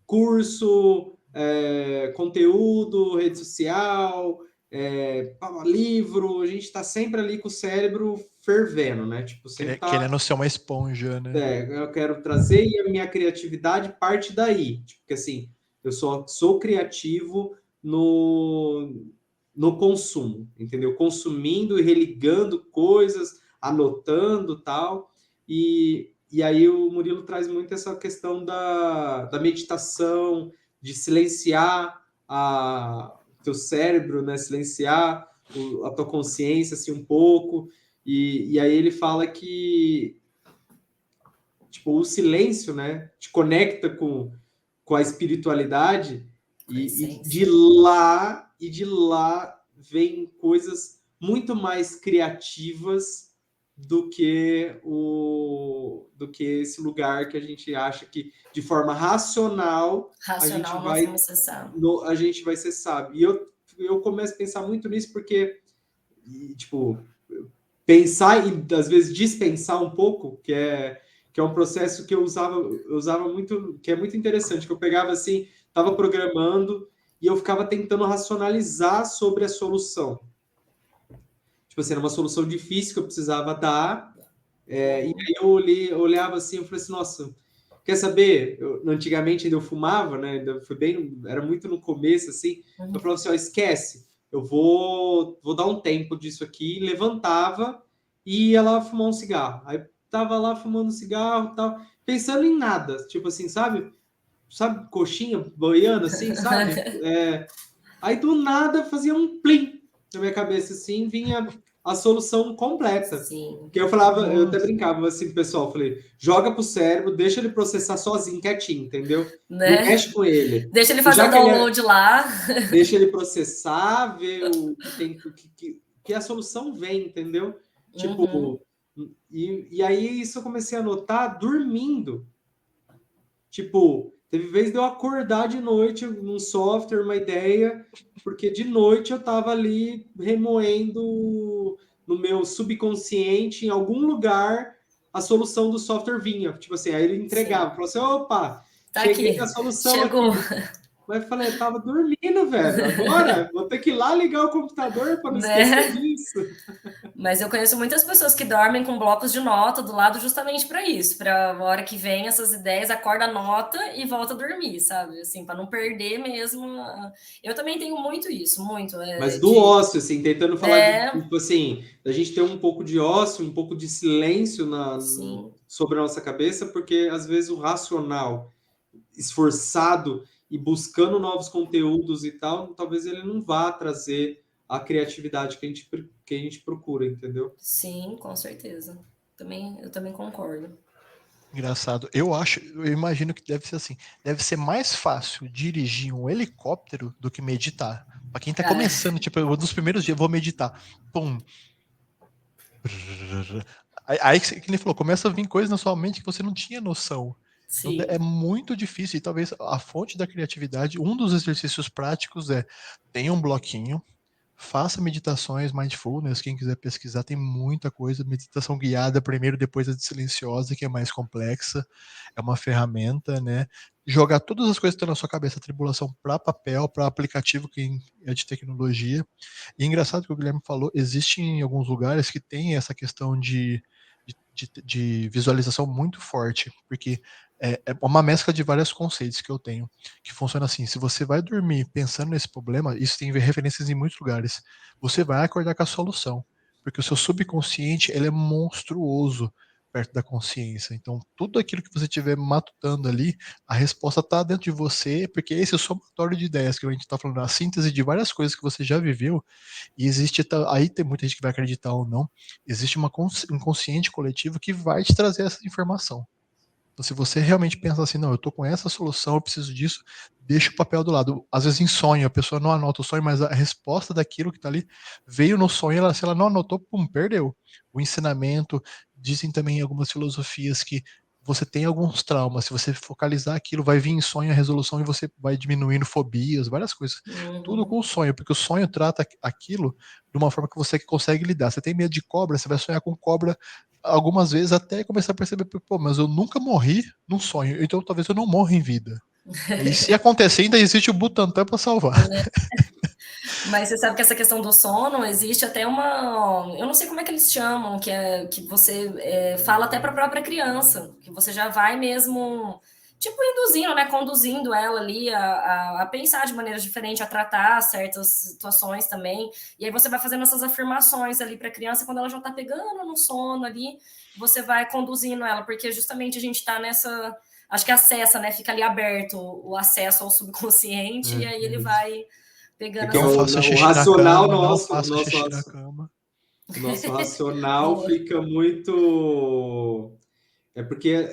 curso, conteúdo, rede social, livro, a gente está sempre ali com o cérebro fervendo, né? Tipo, sempre tá. Querendo ser uma esponja, né? Eu quero trazer e a minha criatividade parte daí. Tipo, porque assim, eu sou criativo no consumo, entendeu? Consumindo e religando coisas, anotando tal. E aí o Murilo traz muito essa questão da meditação, de silenciar o teu cérebro, né? Silenciar a tua consciência assim, um pouco. E aí ele fala que tipo, o silêncio, né, te conecta com a espiritualidade e de lá vem coisas muito mais criativas do que esse lugar que a gente acha que de forma racional a gente vai ser sábio. E eu começo a pensar muito nisso porque tipo, pensar e às vezes dispensar um pouco, que é um processo que eu usava muito, que é muito interessante, que eu pegava assim, estava programando e eu ficava tentando racionalizar sobre a solução. Tipo assim, era uma solução difícil que eu precisava dar, e aí eu olhava assim, eu falei assim, nossa, quer saber? Antigamente ainda eu fumava, né? Ainda era muito no começo, assim, eu falava assim, ó, esquece, eu vou dar um tempo disso aqui, levantava e ia lá fumar um cigarro. Aí tava lá fumando um cigarro e tal, pensando em nada, tipo assim, sabe, coxinha boiando, assim, sabe? Aí do nada fazia um plim na minha cabeça, assim, vinha a solução completa. Sim. Que eu falava, eu até brincava assim com o pessoal, falei, joga pro cérebro, deixa ele processar sozinho, quietinho, entendeu? Né? Não mexe com ele. Deixa ele fazer o download lá. Deixa ele processar, ver o que tem, que a solução vem, entendeu? Tipo, e aí isso eu comecei a notar dormindo. Tipo, teve vez de eu acordar de noite num software, uma ideia, porque de noite eu tava ali remoendo no meu subconsciente, em algum lugar, a solução do software vinha. Tipo assim, aí ele entregava, falou assim, opa, tá cheguei aqui. na solução Chegou. aqui. Mas eu falei, tava dormindo, velho. Agora vou ter que ir lá ligar o computador para não esquecer disso. Mas eu conheço muitas pessoas que dormem com blocos de nota do lado justamente para isso, para a hora que vem essas ideias, acorda a nota e volta a dormir, sabe? Assim, para não perder mesmo. Eu também tenho muito isso, muito. Mas do ócio, assim, tentando falar tipo assim, da gente ter um pouco de ócio, um pouco de silêncio sobre a nossa cabeça, porque às vezes o racional esforçado e buscando novos conteúdos e tal, talvez ele não vá trazer a criatividade que a gente procura, entendeu? Sim, com certeza. Eu também concordo. Engraçado. Eu imagino que deve ser assim. Deve ser mais fácil dirigir um helicóptero do que meditar. Para quem tá começando, tipo, nos primeiros dias, vou meditar. Pum. Aí, que nem falou, começa a vir coisas na sua mente que você não tinha noção. Então, é muito difícil. E talvez a fonte da criatividade, um dos exercícios práticos tenha um bloquinho, faça meditações mindfulness, quem quiser pesquisar, tem muita coisa. Meditação guiada primeiro, depois a de silenciosa, que é mais complexa. É uma ferramenta, né? Jogar todas as coisas que estão na sua cabeça, tribulação, para papel, para aplicativo que é de tecnologia. E é engraçado que o Guilherme falou, existe em alguns lugares que tem essa questão de visualização muito forte, porque é uma mescla de vários conceitos que eu tenho, que funciona assim, se você vai dormir pensando nesse problema, isso tem referências em muitos lugares, você vai acordar com a solução, porque o seu subconsciente, ele é monstruoso perto da consciência, então tudo aquilo que você estiver matutando ali, a resposta está dentro de você, porque esse é o somatório de ideias que a gente está falando, a síntese de várias coisas que você já viveu, e existe, aí tem muita gente que vai acreditar ou não, existe um consciente coletivo que vai te trazer essa informação. Então, se você realmente pensa assim, não, eu tô com essa solução, eu preciso disso, deixa o papel do lado. Às vezes em sonho, a pessoa não anota o sonho, mas a resposta daquilo que tá ali veio no sonho, se ela não anotou, pum, perdeu. O ensinamento, dizem também em algumas filosofias que você tem alguns traumas, se você focalizar aquilo, vai vir em sonho a resolução e você vai diminuindo fobias, várias coisas. Tudo com o sonho, porque o sonho trata aquilo de uma forma que você consegue lidar. Você tem medo de cobra, você vai sonhar com cobra algumas vezes até começar a perceber, pô, mas eu nunca morri num sonho, então talvez eu não morra em vida. E se acontecer, ainda existe o Butantan para salvar. Mas você sabe que essa questão do sono, existe até uma... Eu não sei como é que eles chamam, que você fala até para a própria criança, que você já vai mesmo, tipo, induzindo, né? Conduzindo ela ali a pensar de maneira diferente, a tratar certas situações também. E aí você vai fazendo essas afirmações ali para a criança, quando ela já está pegando no sono ali, você vai conduzindo ela, porque justamente a gente está nessa... Acho que acessa, né? Fica ali aberto o acesso ao subconsciente, e aí ele vai pegando Porque Não essas... faça o xixi na racional cama, não nosso, faça xixi na cama. o nosso racional Boa. fica muito... É porque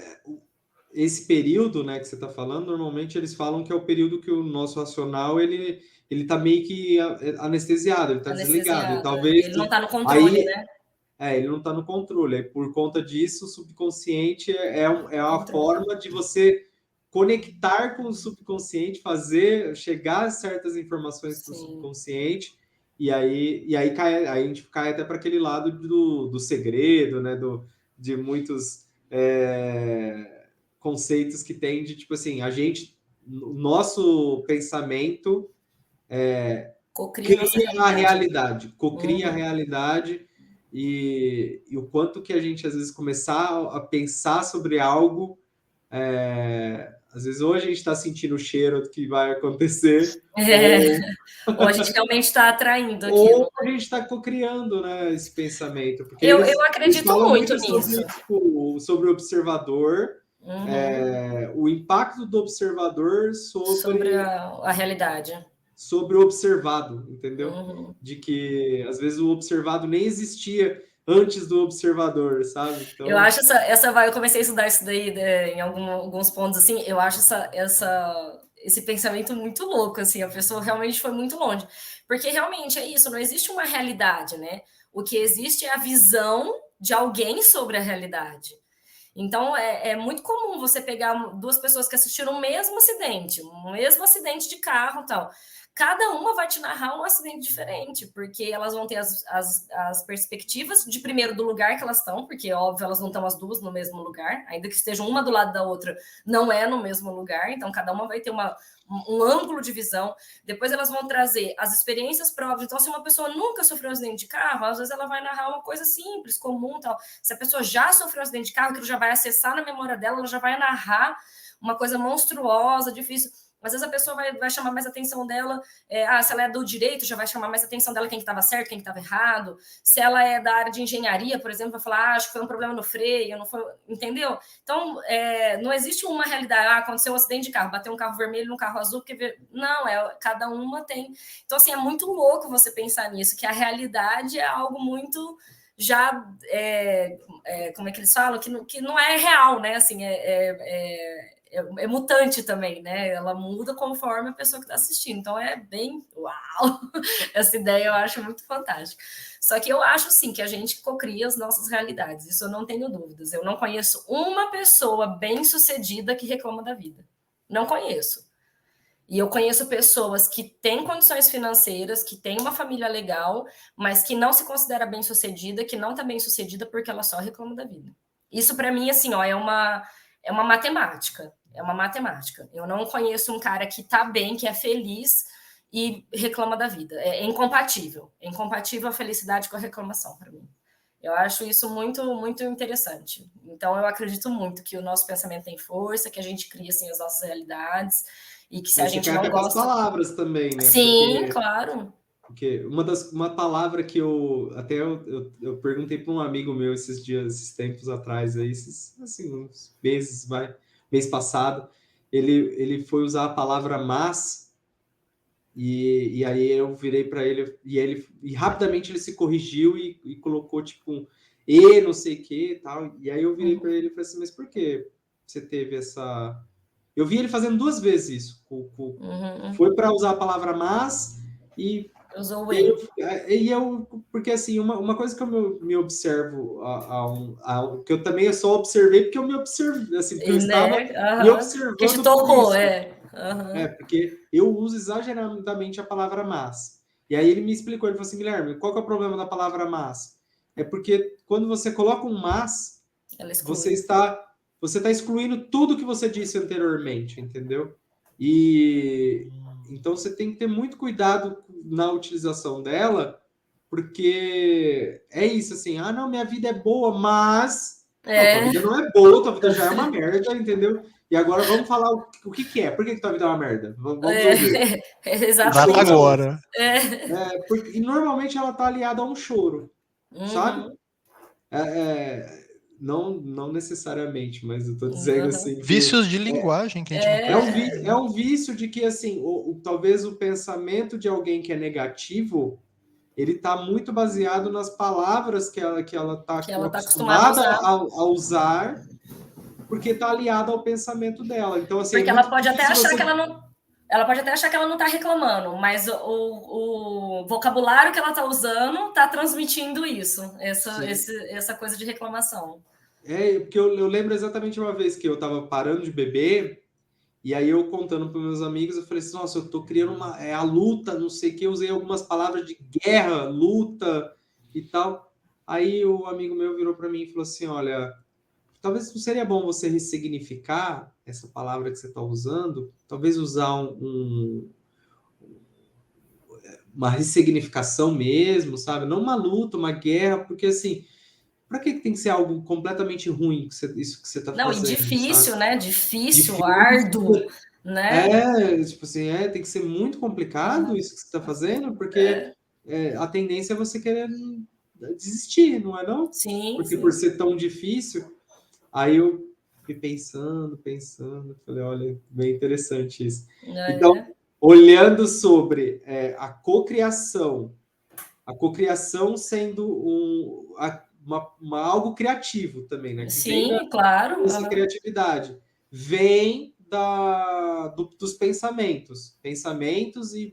esse período, né, que você está falando, normalmente eles falam que é o período que o nosso racional, ele tá meio que anestesiado, ele está desligado. E Anestesiado. talvez... Ele não está no controle, Aí, né? ele não está no controle. Aí, por conta disso, o subconsciente é uma Controle. forma de você conectar com o subconsciente, fazer chegar a certas informações para o Sim. subconsciente, e aí a gente cai até para aquele lado do segredo, né? De muitos conceitos que tem de tipo assim, o nosso pensamento Cocria nossa cria a realidade. realidade, cocria a realidade, e o quanto que a gente às vezes começar a pensar sobre algo, às vezes hoje a gente está sentindo o cheiro do que vai acontecer, Ou a gente realmente está atraindo ou aquilo. a gente está cocriando, né, esse pensamento, porque Eu eles acredito falam muito muito nisso. sobre o observador, o impacto do observador Sobre a realidade. sobre o observado, entendeu? De que às vezes o observado nem existia antes do observador, sabe? Então... Eu acho eu comecei a estudar isso daí, né, em alguns pontos, assim, eu acho esse pensamento muito louco, assim, a pessoa realmente foi muito longe. Porque realmente é isso, não existe uma realidade, né? O que existe é a visão de alguém sobre a realidade. Então, é muito comum você pegar duas pessoas que assistiram o mesmo acidente de carro e tal. Cada uma vai te narrar um acidente diferente, porque elas vão ter as perspectivas de primeiro do lugar que elas estão, porque, óbvio, elas não estão as duas no mesmo lugar, ainda que estejam uma do lado da outra, não é no mesmo lugar, então cada uma vai ter um ângulo de visão. Depois elas vão trazer as experiências próprias. Então, se uma pessoa nunca sofreu um acidente de carro, às vezes ela vai narrar uma coisa simples, comum, tal. Se a pessoa já sofreu um acidente de carro, aquilo já vai acessar na memória dela, ela já vai narrar uma coisa monstruosa, difícil. Às vezes a pessoa vai chamar mais atenção dela, se ela é do direito, já vai chamar mais atenção dela quem que estava certo, quem que estava errado. Se ela é da área de engenharia, por exemplo, vai falar, acho que foi um problema no freio, não foi, entendeu? Então, não existe uma realidade, aconteceu um acidente de carro, bateu um carro vermelho num carro azul, porque não, cada uma tem. Então, assim, é muito louco você pensar nisso, que a realidade é algo muito já, como é que eles falam? Que não é real, né? Assim, é mutante também, né? Ela muda conforme a pessoa que está assistindo. Então é bem uau! Essa ideia eu acho muito fantástica. Só que eu acho sim que a gente cocria as nossas realidades. Isso eu não tenho dúvidas. Eu não conheço uma pessoa bem-sucedida que reclama da vida. Não conheço. E eu conheço pessoas que têm condições financeiras, que têm uma família legal, mas que não se considera bem-sucedida, que não está bem-sucedida porque ela só reclama da vida. Isso para mim, assim, ó, é uma matemática. É uma matemática. Eu não conheço um cara que tá bem, que é feliz e reclama da vida. É incompatível. É incompatível a felicidade com a reclamação, para mim. Eu acho isso muito, muito interessante. Então, eu acredito muito que o nosso pensamento tem força, que a gente cria, assim, as nossas realidades e que se a gente não gosta... com as palavras também, né? Sim, claro. Porque uma palavra que eu perguntei para um amigo meu esses tempos atrás, aí, assim, uns meses, mês passado, ele foi usar a palavra mas, e aí eu virei para ele, e rapidamente ele se corrigiu e colocou tipo e não sei o que tal, e aí eu virei para ele e falei assim, mas por que você teve essa... Eu vi ele fazendo 2 vezes isso, foi para usar a palavra mas, e porque assim, uma coisa que eu me observo, que eu também só observei porque eu me observei, assim, porque eu estava me observando. Que te tocou, porque eu uso exageradamente a palavra mas. E aí ele me explicou, ele falou assim, Guilherme, qual que é o problema da palavra mas? É porque quando você coloca um mas, você está excluindo tudo que você disse anteriormente, entendeu? E então você tem que ter muito cuidado na utilização dela, porque é isso, assim, não, minha vida é boa, mas... Não, tua vida não é boa, tua vida já é uma merda, entendeu? E agora vamos falar o que é. Por que tua vida é uma merda? Vamos ouvir. Exatamente. Agora. E normalmente ela tá aliada a um choro, sabe? Não necessariamente, mas eu tô dizendo assim... Vícios de linguagem que a gente não é um vício de que, assim, talvez o pensamento de alguém que é negativo, ele está muito baseado nas palavras que ela está acostumada a usar, porque está aliada ao pensamento dela. Então, assim, porque ela pode até achar que ela não... Ela pode até achar que ela não está reclamando, mas o vocabulário que ela está usando está transmitindo isso, essa coisa de reclamação. Porque eu lembro exatamente uma vez que eu estava parando de beber, e aí eu contando para meus amigos, eu falei assim, nossa, eu estou criando a luta, não sei o que, eu usei algumas palavras de guerra, luta e tal. Aí o amigo meu virou para mim e falou assim, olha, talvez não seria bom você ressignificar essa palavra que você está usando, talvez usar uma ressignificação mesmo, sabe? Não uma luta, uma guerra, porque assim, para que tem que ser algo completamente ruim isso que você está fazendo? Não, e difícil, sabe? né? Difícil, árduo, né? Tipo assim, tem que ser muito complicado isso que você está fazendo, porque a tendência é você querer desistir, não é não? Sim. Porque por ser tão difícil, aí eu fiquei pensando, falei, olha, bem interessante isso. Então, olhando sobre a cocriação sendo algo criativo também, né? Que sim, claro. Essa criatividade vem dos pensamentos e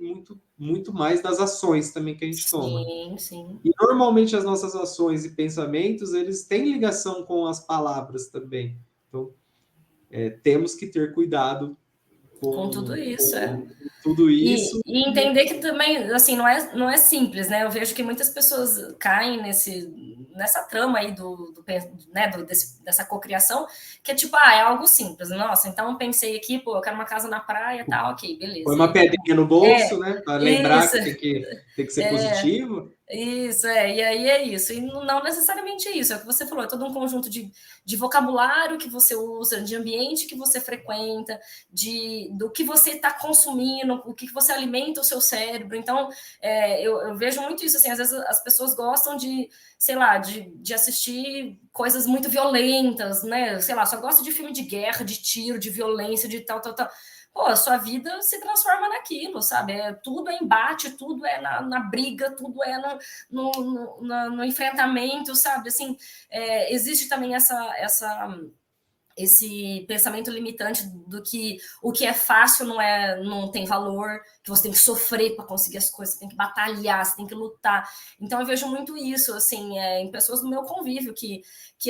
muito mais das ações também que a gente toma. Sim. E normalmente as nossas ações e pensamentos, eles têm ligação com as palavras também. Então, temos que ter cuidado com tudo isso, tudo isso. E entender que também, assim, não é simples, né? Eu vejo que muitas pessoas caem nessa trama aí dessa cocriação, que é tipo, é algo simples. Nossa, então pensei aqui, eu quero uma casa na praia, tá, ok, beleza. Põe uma pedrinha no bolso, né? Para lembrar que tem que ser positivo. Isso, e aí é isso. E não necessariamente é isso, é o que você falou, é todo um conjunto de vocabulário que você usa, de ambiente que você frequenta, do que você está consumindo, o que você alimenta o seu cérebro. Então, eu vejo muito isso, assim, às vezes as pessoas gostam de, sei lá, de assistir coisas muito violentas, né? Sei lá, só gosta de filme de guerra, de tiro, de violência, de tal. A sua vida se transforma naquilo, sabe? Tudo é embate, tudo é na briga, tudo é no enfrentamento, sabe? Assim, existe também esse pensamento limitante do que o que é fácil não tem valor, que você tem que sofrer para conseguir as coisas, você tem que batalhar, você tem que lutar. Então eu vejo muito isso, assim, em pessoas do meu convívio, que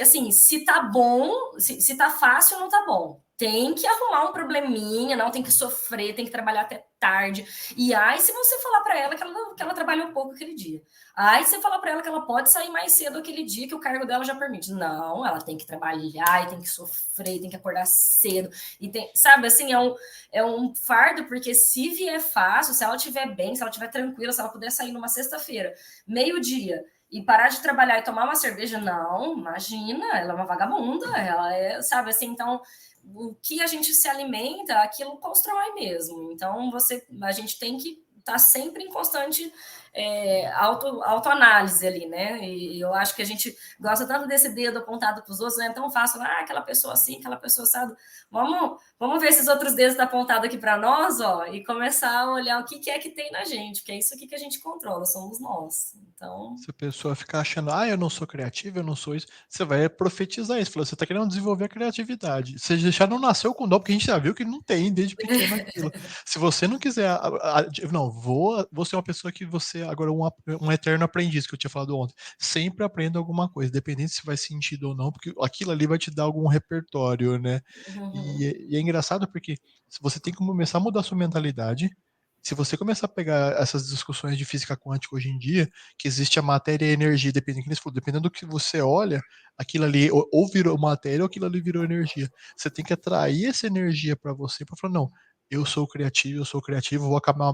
assim, se tá bom, se tá fácil, não tá bom. Tem que arrumar um probleminha, não tem que sofrer, tem que trabalhar até tarde. E se você falar para ela que ela trabalhou pouco aquele dia. Se você falar para ela que ela pode sair mais cedo aquele dia que o cargo dela já permite. Não, ela tem que trabalhar, e tem que sofrer, tem que acordar cedo. E tem, sabe, assim, é um fardo, porque se vier fácil, se ela estiver bem, se ela estiver tranquila, se ela puder sair numa sexta-feira, meio-dia, e parar de trabalhar e tomar uma cerveja, não, imagina, ela é uma vagabunda, ela sabe, assim, então o que a gente se alimenta, aquilo constrói mesmo. Então, a gente tem que estar sempre em constante autoanálise ali, né? E eu acho que a gente gosta tanto desse dedo apontado para os outros, não é tão fácil, aquela pessoa assim, aquela pessoa assado. Vamos ver esses outros dedos tá apontado aqui para nós, e começar a olhar o que é que tem na gente, porque é isso aqui que a gente controla, somos nós. Então, se a pessoa ficar achando, eu não sou criativo, eu não sou isso, você vai profetizar isso. Você está querendo desenvolver a criatividade. Você já não nasceu com dom, porque a gente já viu que não tem desde pequeno aquilo. Se você não quiser, vou ser uma pessoa que você, agora um eterno aprendiz, que eu tinha falado ontem, sempre aprenda alguma coisa, independente se faz sentido ou não, porque aquilo ali vai te dar algum repertório, né? E é engraçado porque você tem que começar a mudar a sua mentalidade. Se você começar a pegar essas discussões de física quântica hoje em dia, que existe a matéria e a energia, dependendo do que você olha, aquilo ali ou virou matéria ou aquilo ali virou energia. Você tem que atrair essa energia para você, para falar, não, eu sou criativo, vou acabar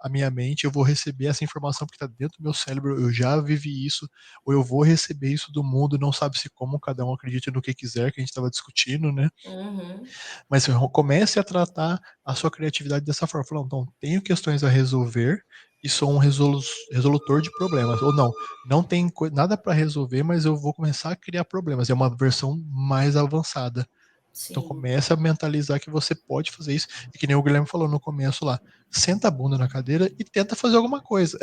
a minha mente, eu vou receber essa informação que está dentro do meu cérebro, eu já vivi isso, ou eu vou receber isso do mundo, não sabe-se como, cada um acredita no que quiser, que a gente estava discutindo, né? Uhum. Mas comece a tratar a sua criatividade dessa forma. Falando, então, tenho questões a resolver e sou um resolutor de problemas. Ou não tem nada para resolver, mas eu vou começar a criar problemas. É uma versão mais avançada. Então Sim. comece a mentalizar que você pode fazer isso. E que nem o Guilherme falou no começo lá, senta a bunda na cadeira e tenta fazer alguma coisa.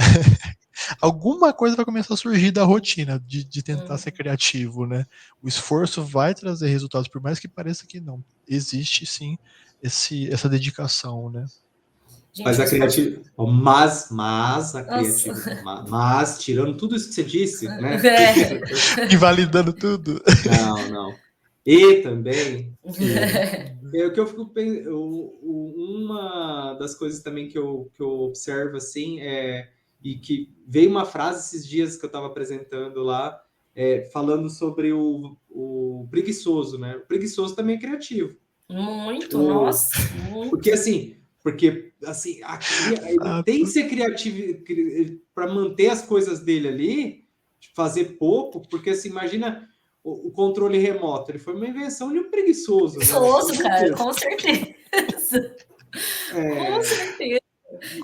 Alguma coisa vai começar a surgir da rotina de tentar ser criativo, né? O esforço vai trazer resultados, por mais que pareça que não. Existe sim essa dedicação, né? Mas Gente, o a esforço. criatividade, mas a Nossa. criatividade, mas tirando tudo isso que você disse, né? É. Invalidando tudo. Não, não. E também é o que eu fico pensando, uma das coisas também que eu observo assim e que veio uma frase esses dias que eu estava apresentando lá, falando sobre o preguiçoso, né? O preguiçoso também é criativo. Muito, O, nossa, muito. porque assim, ele tem que ser criativo para manter as coisas dele ali, fazer pouco, porque assim, imagina o controle remoto, ele foi uma invenção de um preguiçoso, né? Com Preguiçoso, cara, certeza. com certeza. Com certeza.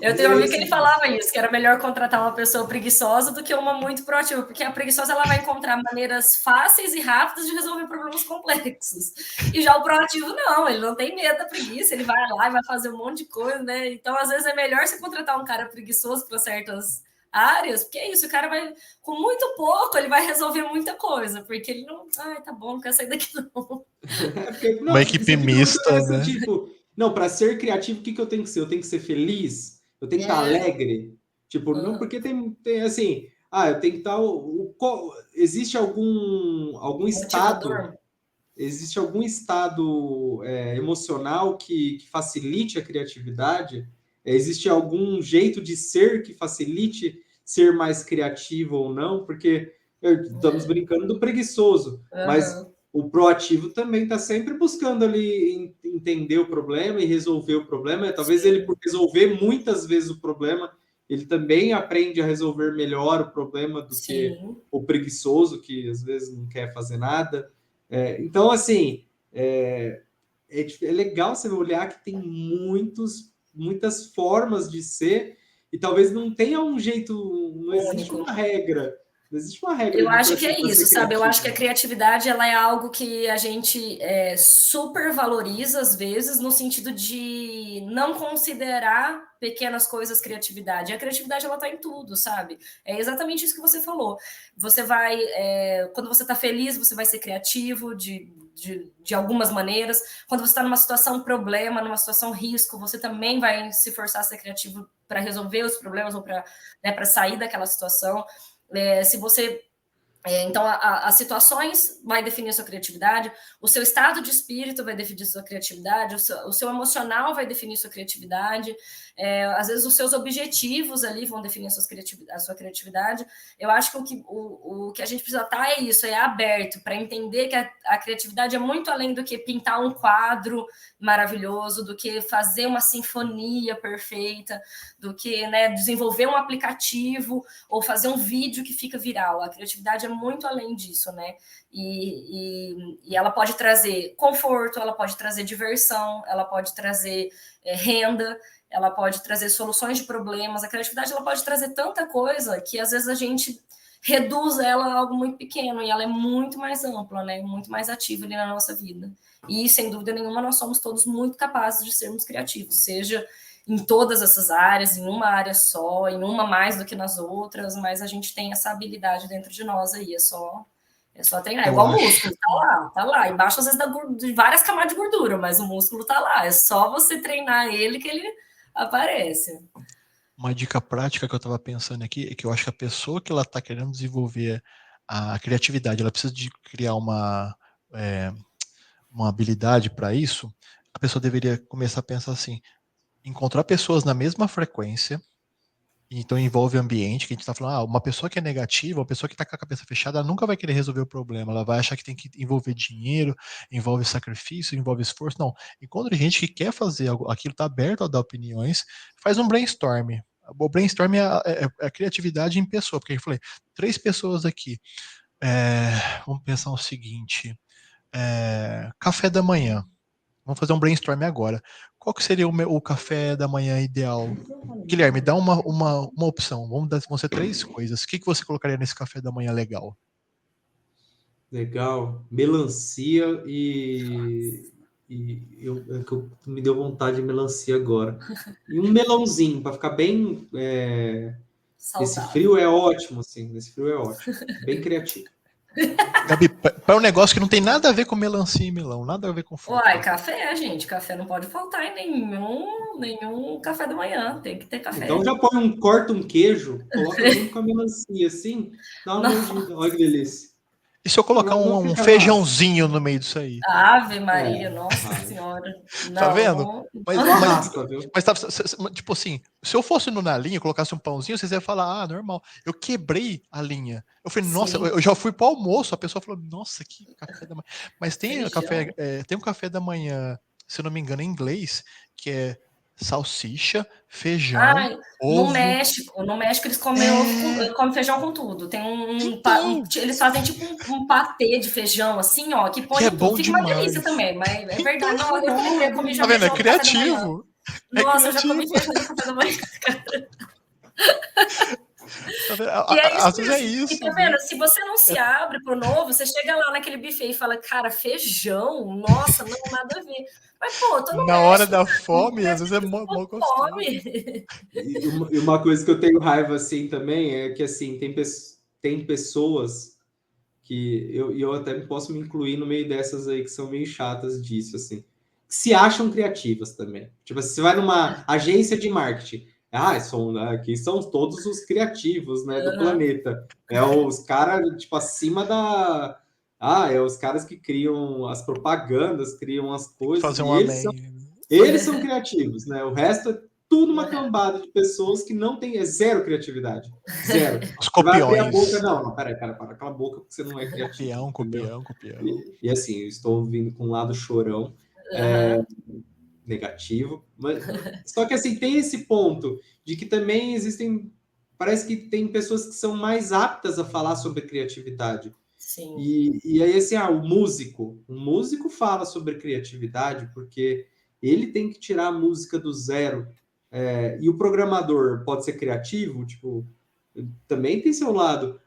Eu E tenho um aí, amigo que ele assim, falava isso, que era melhor contratar uma pessoa preguiçosa do que uma muito proativa, porque a preguiçosa ela vai encontrar maneiras fáceis e rápidas de resolver problemas complexos. E já o proativo não, ele não tem medo da preguiça, ele vai lá e vai fazer um monte de coisa, né? Então, às vezes, é melhor você contratar um cara preguiçoso para certas áreas, porque é isso, o cara vai, com muito pouco, ele vai resolver muita coisa, porque ele não, ai, tá bom, não quero sair daqui não. Uma porque equipe sempre pergunta mista, essa, né? tipo, não, para ser criativo, o que eu tenho que ser? Eu tenho que ser feliz? Eu tenho que estar É, alegre? Tipo, não, uhum. porque tem assim, eu tenho que estar. Existe algum estado, Motivador? existe algum estado emocional que facilite a criatividade? Existe algum jeito de ser que facilite ser mais criativo ou não? Porque estamos brincando do preguiçoso, mas Uhum. o proativo também está sempre buscando ali entender o problema e resolver o problema. Talvez ele, Sim, por resolver muitas vezes o problema, ele também aprende a resolver melhor o problema do que sim. o preguiçoso, que às vezes não quer fazer nada. Então, assim, é legal você olhar que tem muitas formas de ser, e talvez não tenha um jeito, não existe Único. uma regra, não existe uma regra Eu de acho para que é ser isso, sabe? Eu acho que a criativo. criatividade ela é algo que a gente super valoriza às vezes, no sentido de não considerar pequenas coisas criatividade. A criatividade ela tá em tudo, sabe? É exatamente isso que você falou. Você vai, quando você tá feliz, você vai ser criativo de algumas maneiras. Quando você está numa situação problema, numa situação risco, você também vai se forçar a ser criativo para resolver os problemas ou para sair daquela situação. Se você então, as situações vai definir a sua criatividade, o seu estado de espírito vai definir a sua criatividade, o seu emocional vai definir a sua criatividade, às vezes os seus objetivos ali vão definir a sua criatividade. Eu acho que o que a gente precisa estar é isso, é aberto para entender que a criatividade é muito além do que pintar um quadro maravilhoso, do que fazer uma sinfonia perfeita, do que desenvolver um aplicativo ou fazer um vídeo que fica viral. A criatividade é muito além disso, né? E ela pode trazer conforto, ela pode trazer diversão, ela pode trazer renda, ela pode trazer soluções de problemas. A criatividade ela pode trazer tanta coisa que às vezes a gente reduz ela a algo muito pequeno e ela é muito mais ampla, né? Muito mais ativa ali na nossa vida. E sem dúvida nenhuma nós somos todos muito capazes de sermos criativos, seja em todas essas áreas, em uma área só, em uma mais do que nas outras, mas a gente tem essa habilidade dentro de nós aí, é só treinar. É Eu igual acho. músculo, tá lá. Embaixo, às vezes, de várias camadas de gordura, mas o músculo tá lá. É só você treinar ele que ele aparece. Uma dica prática que eu estava pensando aqui é que eu acho que a pessoa que ela está querendo desenvolver a criatividade, ela precisa de criar uma habilidade para isso. A pessoa deveria começar a pensar assim: encontrar pessoas na mesma frequência Então envolve ambiente, que a gente está falando, uma pessoa que é negativa, uma pessoa que está com a cabeça fechada, ela nunca vai querer resolver o problema, ela vai achar que tem que envolver dinheiro, envolve sacrifício, envolve esforço. Não, enquanto gente que quer fazer algo, aquilo está aberto a dar opiniões, faz um brainstorm. O brainstorm é a criatividade em pessoa, porque eu falei, 3 pessoas aqui. Vamos pensar o seguinte: café da manhã. Vamos fazer um brainstorm agora. Qual que seria o café da manhã ideal? Guilherme, dá uma opção. Vão ser 3 coisas. O que você colocaria nesse café da manhã legal? Legal. Melancia me deu vontade de melancia agora. E um melãozinho, para ficar bem. Esse Saudável. frio é ótimo, assim. Esse frio é ótimo. Bem criativo. Gabi, para um negócio que não tem nada a ver com melancia e melão, nada a ver com fruta. Uai, café, gente. Café não pode faltar em nenhum café da manhã. Tem que ter café. Então já corta um queijo, coloca junto com a melancia, assim, dá uma mordida. Olha que delícia. E se eu colocar um feijãozinho no meio disso aí? Ave Maria, nossa senhora. Não. Tá vendo? Mas tá, tipo assim, se eu fosse na linha e colocasse um pãozinho, vocês iam falar, normal. Eu quebrei a linha. Eu falei, nossa, eu já fui pro almoço. A pessoa falou, nossa, que café da manhã. Mas tem tem um café da manhã, se eu não me engano, em inglês, que é salsicha, feijão, ovo. No México eles comem comem feijão com tudo. Tem eles fazem tipo um patê de feijão, assim, ó, que põe que é tudo. bom Fica demais. uma delícia também, mas é verdade. Não, eu comi já tá vendo? feijão É criativo. Nossa, eu já comi feijão no café da manhã. Às vezes é isso. E tá vendo? Se você não se abre pro novo, você chega lá naquele buffet e fala, cara, feijão? Nossa, não, nada a ver. Mas, pô, tô no Na hora da fome, às vezes é mó gostoso. E uma coisa que eu tenho raiva, assim, também, é que, assim, tem pessoas que eu até posso me incluir no meio dessas aí que são meio chatas disso, assim, que se acham criativas também. Tipo, você vai numa agência de marketing, aqui são todos os criativos, né, do planeta. É os caras, tipo, acima da... é os caras que criam as propagandas, criam as coisas. Fazer Eles são criativos, né? O resto é tudo uma cambada de pessoas que não tem zero criatividade. Zero. Os copiões. Vai abrir a boca, não, peraí, para aquela boca, porque você não é criativo. Copião. E assim, eu estou vindo com um lado chorão, negativo. Só que assim, tem esse ponto de que também existem. Parece que tem pessoas que são mais aptas a falar sobre criatividade. Sim. E aí, assim, o músico fala sobre criatividade porque ele tem que tirar a música do zero. E o programador pode ser criativo, tipo, também tem seu lado.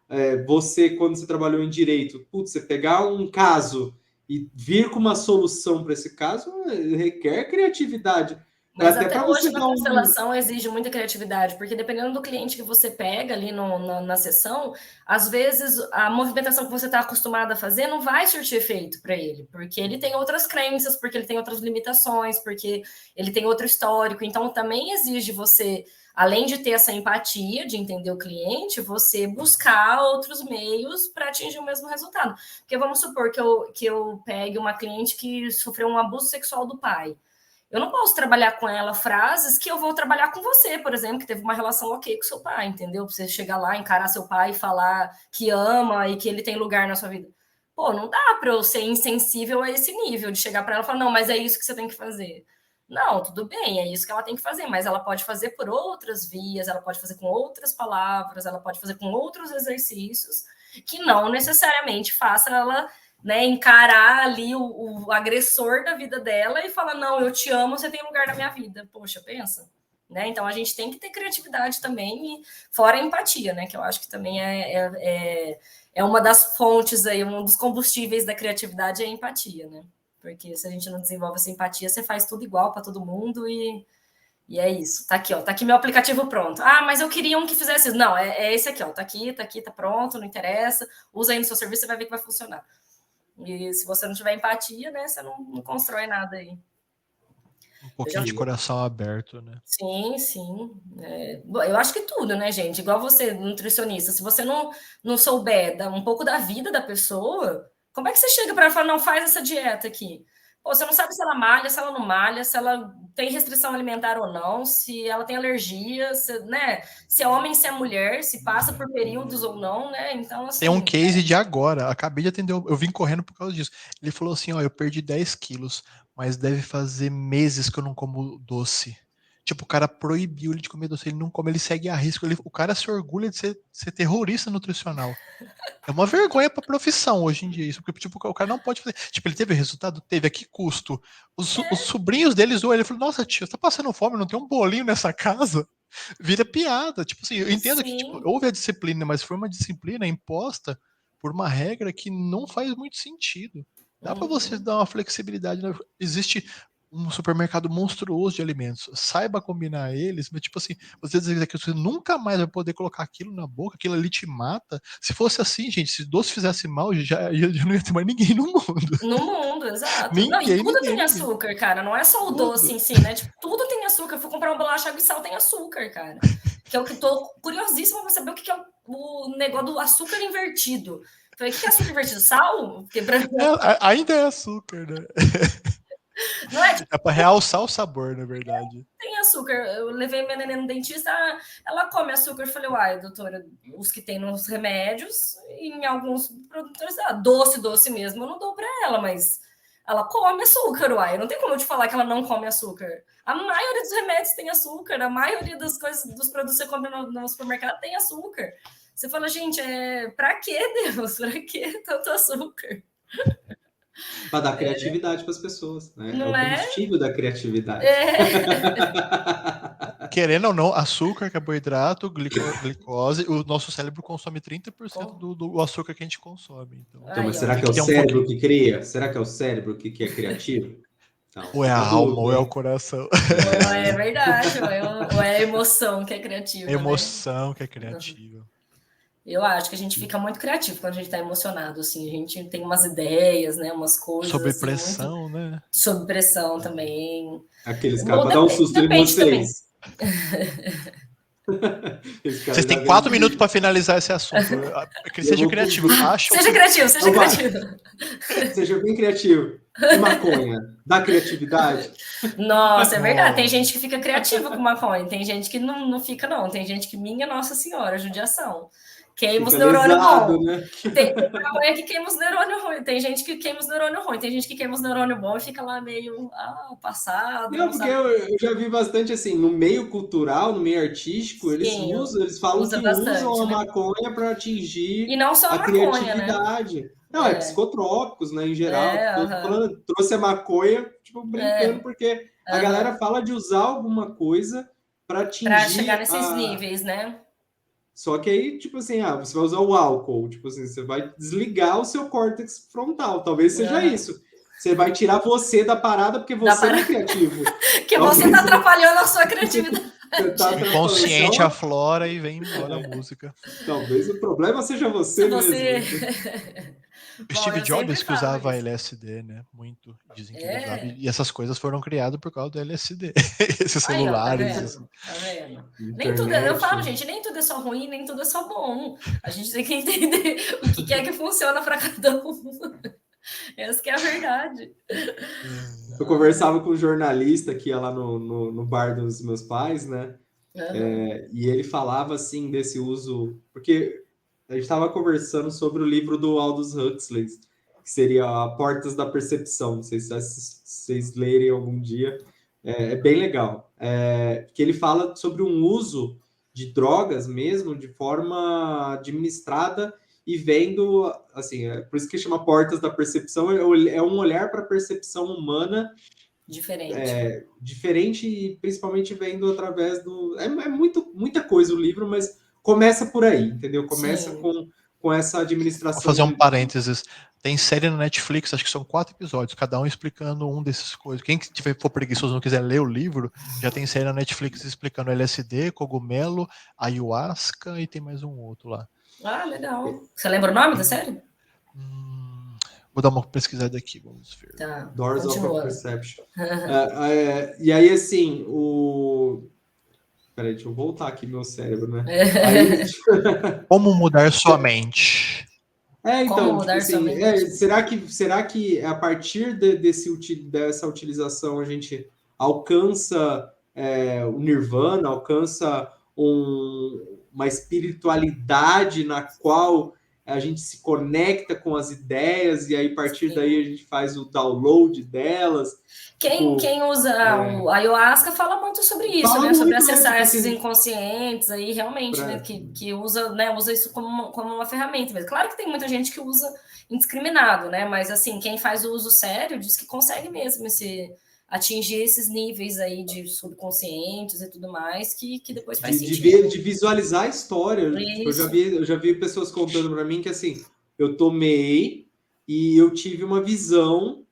Você, quando você trabalhou em direito, você pegar um caso e vir com uma solução para esse caso requer criatividade. Mas até hoje na constelação exige muita criatividade, porque dependendo do cliente que você pega ali na sessão, às vezes a movimentação que você está acostumado a fazer não vai surtir efeito para ele, porque ele tem outras crenças, porque ele tem outras limitações, porque ele tem outro histórico. Então também exige você, além de ter essa empatia, de entender o cliente, você buscar outros meios para atingir o mesmo resultado. Porque vamos supor que eu pegue uma cliente que sofreu um abuso sexual do pai. Eu não posso trabalhar com ela frases que eu vou trabalhar com você, por exemplo, que teve uma relação ok com seu pai, entendeu? Pra você chegar lá, encarar seu pai e falar que ama e que ele tem lugar na sua vida. Pô, não dá para eu ser insensível a esse nível, de chegar para ela e falar, não, mas é isso que você tem que fazer. Não, tudo bem, é isso que ela tem que fazer, mas ela pode fazer por outras vias, ela pode fazer com outras palavras, ela pode fazer com outros exercícios, que não necessariamente faça ela... encarar ali o agressor da vida dela e falar, não, eu te amo, você tem lugar na minha vida. Poxa, pensa. Então, a gente tem que ter criatividade também, e fora a empatia, que eu acho que também é uma das fontes, aí, um dos combustíveis da criatividade é a empatia, Porque se a gente não desenvolve essa empatia, você faz tudo igual para todo mundo e é isso. Tá aqui, ó. Tá aqui meu aplicativo pronto. Mas eu queria um que fizesse isso. Não, é esse aqui, ó. Tá aqui, tá pronto, não interessa. Usa aí no seu serviço, você vai ver que vai funcionar. E se você não tiver empatia, você não constrói nada aí. Um pouquinho de coração aberto, Sim. Eu acho que tudo, gente? Igual você, nutricionista, se você não souber um pouco da vida da pessoa, como é que você chega para ela e fala, não, faz essa dieta aqui? Pô, você não sabe se ela malha, se ela não malha, se ela tem restrição alimentar ou não, se ela tem alergia, né? Se é homem, se é mulher, se passa por períodos ou não, né? Então, Tem um assim. case de agora, acabei de atender, eu vim correndo por causa disso. Ele falou assim, ó, eu perdi 10 quilos, mas deve fazer meses que eu não como doce. Tipo, o cara proibiu ele de comer doce, ele não come, ele segue a risco. O cara se orgulha de ser terrorista nutricional. É uma vergonha pra profissão hoje em dia isso, porque tipo, o cara não pode fazer. Tipo, ele teve resultado? Teve. A que custo? Os sobrinhos dele zoam ele, falou, nossa tio, você tá passando fome, não tem um bolinho nessa casa? Vira piada. Tipo assim, eu entendo que tipo, Sim. houve a disciplina, mas foi uma disciplina imposta por uma regra que não faz muito sentido. Dá pra você dar uma flexibilidade, né? Existe um supermercado monstruoso de alimentos. Saiba combinar eles, mas tipo assim, você dizer que você nunca mais vai poder colocar aquilo na boca, aquilo ali te mata. Se fosse assim, gente, se doce fizesse mal, já não ia ter mais ninguém no mundo. No mundo, exato. Não, e Ninguém, tudo ninguém, tem ninguém. açúcar, cara. Não é só o Tudo. doce em si, né? Tipo, tudo tem açúcar. Eu fui comprar uma bolacha água e sal, tem açúcar, cara. Que é o que tô curiosíssima pra saber o que é o negócio do açúcar invertido. Falei, o que é açúcar invertido? Sal? Porque pra... Ainda é açúcar, né? Não é tipo, É pra realçar o sabor, na verdade. tem açúcar. Eu levei minha neném no dentista, ela come açúcar. Eu falei, uai, doutora, os que tem nos remédios, em alguns produtores, doce mesmo, eu não dou pra ela, mas ela come açúcar, uai. Não tem como eu te falar que ela não come açúcar. A maioria dos remédios tem açúcar, a maioria das coisas, dos produtos que você compra no supermercado tem açúcar. Você fala, gente, pra que, Deus? Pra que tanto açúcar? Para dar criatividade para as pessoas, né? É Não o é? combustível da criatividade. Querendo ou não, açúcar, carboidrato, glicose, o nosso cérebro consome 30% do açúcar que a gente consome. Então, Então, mas Aí, ó. será tem que é o ter um cérebro pouquinho. que cria? Será que é o cérebro que é criativo? Então, Ou é a fica a alma, ou dúvida, é o hein? coração. É verdade, ou é a emoção que é criativa, É né? emoção que é criativa. Eu acho que a gente fica muito criativo quando a gente está emocionado, assim, a gente tem umas ideias, né, umas coisas, Sob assim, muito pressão, né? sob pressão também. Aqueles caras, para dar um susto em Depende também. vocês. Esse cara Vocês já têm vem 4 de... minutos para finalizar esse assunto. Que ele Eu seja vou criativo. cumprir. Acha o Seja que. criativo, seja Então vai. criativo. Seja bem criativo. E maconha? Dá criatividade? Nossa, é verdade. Tem Oh. gente que fica criativa com maconha, tem gente que não fica, não. Tem gente que, minha Nossa Senhora, judiação. Queima os Fica neurônios lesado, bons. né? Tem maconha que queima os neurônios ruins. Tem gente que queima os neurônios ruins. Tem gente que queima os neurônios bons e fica lá meio passado, Não, não porque sabe. eu já vi bastante assim, no meio cultural, no meio artístico, Sim, eles falam usa que usam bastante, a né? maconha para E atingir não só a a maconha, né? criatividade. Não, é psicotrópicos, né, em geral. Tipo, eu tô Aham. falando, trouxe a maconha, tipo, brincando, porque a galera Aham. fala de usar alguma coisa para Para chegar atingir nesses a. níveis, né? Só que aí, tipo assim, você vai usar o álcool, tipo assim, você vai desligar o seu córtex frontal. Talvez seja Aham. isso. Você vai tirar você da parada porque Dá você para... não é criativo. que você Talvez está atrapalhando a sua criatividade. você tá O atrapalhando. inconsciente Então, aflora e vem embora a música. talvez o problema seja Se você você. mesmo. O Bom, Steve eu sempre Jobs que falo usava isso. LSD, né? Muito. Dizem que ele usava. É. E essas coisas foram criadas por causa do LSD. Esses Aí, ó, tá celulares. vendo? Tá vendo? Nem tudo, eu Internet. falo, gente, nem tudo é só ruim, nem tudo é só bom. A gente tem que entender o que é que funciona para cada um. Essa que é a verdade. Eu conversava com um jornalista que ia lá no bar dos meus pais, né? Uhum. E ele falava assim desse uso, porque a gente estava conversando sobre o livro do Aldous Huxley, que seria Portas da Percepção. Não sei se vocês lerem algum dia. É bem legal. Que ele fala sobre um uso de drogas mesmo, de forma administrada e vendo, assim, por isso que chama Portas da Percepção, é um olhar para a percepção humana Diferente. diferente e principalmente vendo através do... muita coisa o livro, mas começa por aí, entendeu? Começa Sim. com essa Vou administração fazer um parênteses. Tem série na Netflix, acho que são 4 episódios, cada um explicando um desses coisas. Quem for preguiçoso e não quiser ler o livro, já tem série na Netflix explicando LSD, cogumelo, ayahuasca e tem mais um outro lá. Ah, legal. Você lembra o nome da série? Vou dar uma pesquisada aqui, vamos ver. Tá, Doors continua. of Perception. E aí, assim, Peraí, deixa eu voltar aqui meu cérebro, né? Aí... Como mudar sua mente? Então, Como tipo mudar sua assim, mente. será que a partir dessa utilização a gente alcança o nirvana, alcança uma espiritualidade na qual a gente se conecta com as ideias e aí a partir daí a gente faz o download delas? Quem usa o ayahuasca fala muito sobre isso, Fala né? Sobre muito, acessar tipo esses assim, inconscientes aí, realmente, né? Que usa, né? Usa isso como uma ferramenta mesmo. Claro que tem muita gente que usa indiscriminado, né? Mas assim, quem faz o uso sério diz que consegue mesmo atingir esses níveis aí de subconscientes e tudo mais, que depois faz sentido. de visualizar a história. Tipo, eu já vi pessoas contando para mim que assim, eu tomei e eu tive uma visão,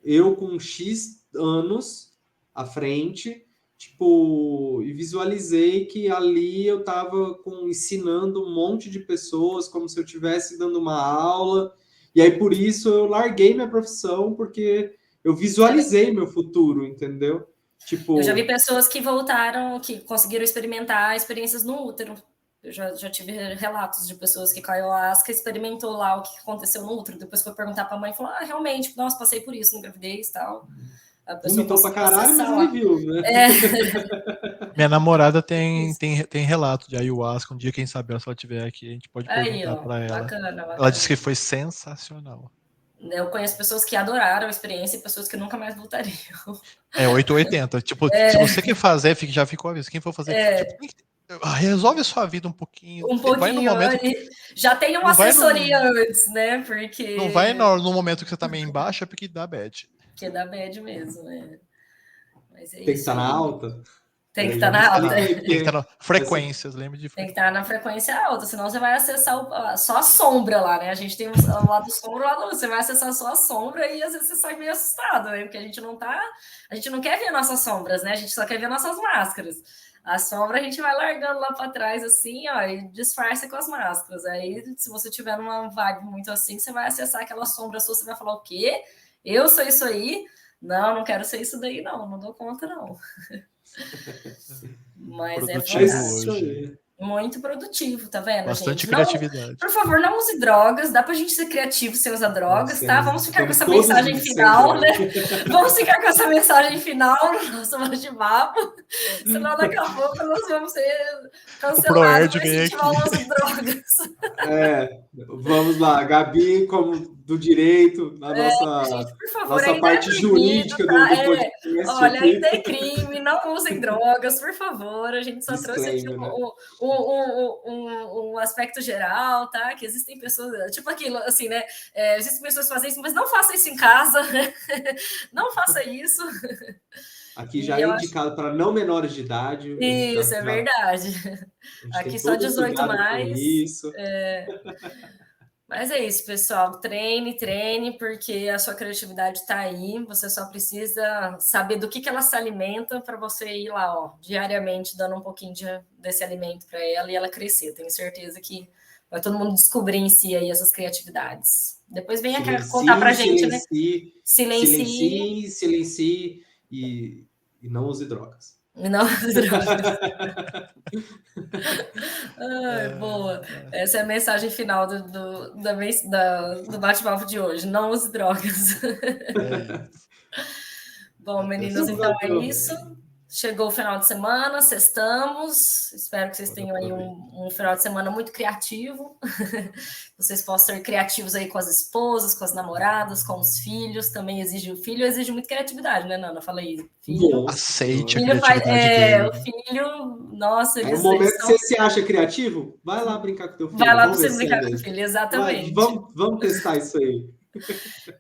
eu com X anos à frente, tipo, e visualizei que ali eu estava ensinando um monte de pessoas, como se eu estivesse dando uma aula, e aí por isso eu larguei minha profissão, porque eu visualizei meu futuro, entendeu? Tipo, eu já vi pessoas que voltaram, que conseguiram experimentar experiências no útero. Eu já tive relatos de pessoas que com a ayahuasca experimentou lá o que aconteceu no útero. Depois foi perguntar para a mãe e falou: realmente, nossa, passei por isso na gravidez e tal. A pessoa vomitou pra conseguiu caralho, mas acessar ele lá. viu, né? Minha namorada tem relato de ayahuasca. Um dia, quem sabe, se ela estiver aqui, a gente pode Aí, perguntar ó, para ela. bacana. Ela disse que foi sensacional. Eu conheço pessoas que adoraram a experiência e pessoas que nunca mais voltariam. 880. Tipo, se você quer fazer, já ficou aviso. Quem for fazer, tipo, resolve a sua vida um pouquinho. Um Vai no pouquinho. momento. Já tem uma Não vai assessoria antes, né? Porque. Não vai no momento que você tá meio embaixo, é porque dá bad. Que dá bad mesmo, Mas é Tem que isso estar na aí. alta. Tem que Peraí, estar já me na alta. explica aí, Tem que estar porque na frequências, lembre de Tem que frequência. estar na frequência alta, senão você vai acessar só a sombra lá, né? A gente tem o lado sombra e o lado luz. Você vai acessar só a sombra e às vezes você sai meio assustado, né? Porque a gente não quer ver nossas sombras, né? A gente só quer ver nossas máscaras. A sombra a gente vai largando lá para trás, assim, ó, e disfarça com as máscaras. Aí, se você tiver numa vibe muito assim, você vai acessar aquela sombra sua, você vai falar: o quê? Eu sou isso aí? Não quero ser isso daí, não dou conta, não. Mas Produtivo fantástico. hoje. Muito produtivo, tá vendo, Bastante gente? criatividade. Por favor, não use drogas. Dá pra gente ser criativo sem usar drogas, tá? Vamos ficar com essa todos mensagem sem final, né? droga. Vamos ficar com essa mensagem final no nosso bate-papo. Senão daqui a pouco nós vamos ser cancelados por incentivar o uso de drogas. Vamos lá, Gabi, como do direito, na Gente, por favor, nossa ainda parte é proibido, jurídica tá? do podcast. Olha, aqui. ainda é crime, não usem drogas, por favor. A gente só trouxe aqui um aspecto geral, tá? Que existem pessoas, tipo aquilo, assim, né? Existem pessoas que fazem isso, mas não faça isso em casa. Não faça isso. Aqui já é indicado para não menores de idade. Isso, é verdade. Aqui só 18 mais. Isso. Mas é isso, pessoal. Treine, porque a sua criatividade está aí. Você só precisa saber do que ela se alimenta para você ir lá, ó, diariamente, dando um pouquinho desse alimento para ela e ela crescer. Tenho certeza que vai todo mundo descobrir em si aí essas criatividades. Depois venha contar para a gente, né? Silencie e não use drogas. Não use drogas. Boa. Essa é a mensagem final do bate-papo de hoje. Não use drogas. Bom, meninos, então é isso. Chegou o final de semana, sextamos. Espero que vocês tenham aí um final de semana muito criativo. Vocês possam ser criativos aí com as esposas, com as namoradas, com os filhos. Também o filho exige muita criatividade, né, Nana? Fala aí. Filho, aceite a criatividade dele. O filho, nossa, eles. No momento que você se acha criativo, vai lá brincar com teu filho. Vai lá para você brincar com o filho, exatamente. Vamos testar isso aí.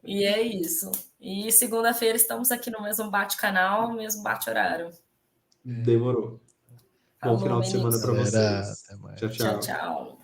E é isso. E segunda-feira estamos aqui no mesmo bate-canal, mesmo bate-horário. Demorou. Bom final de semana para vocês. Tchau, tchau.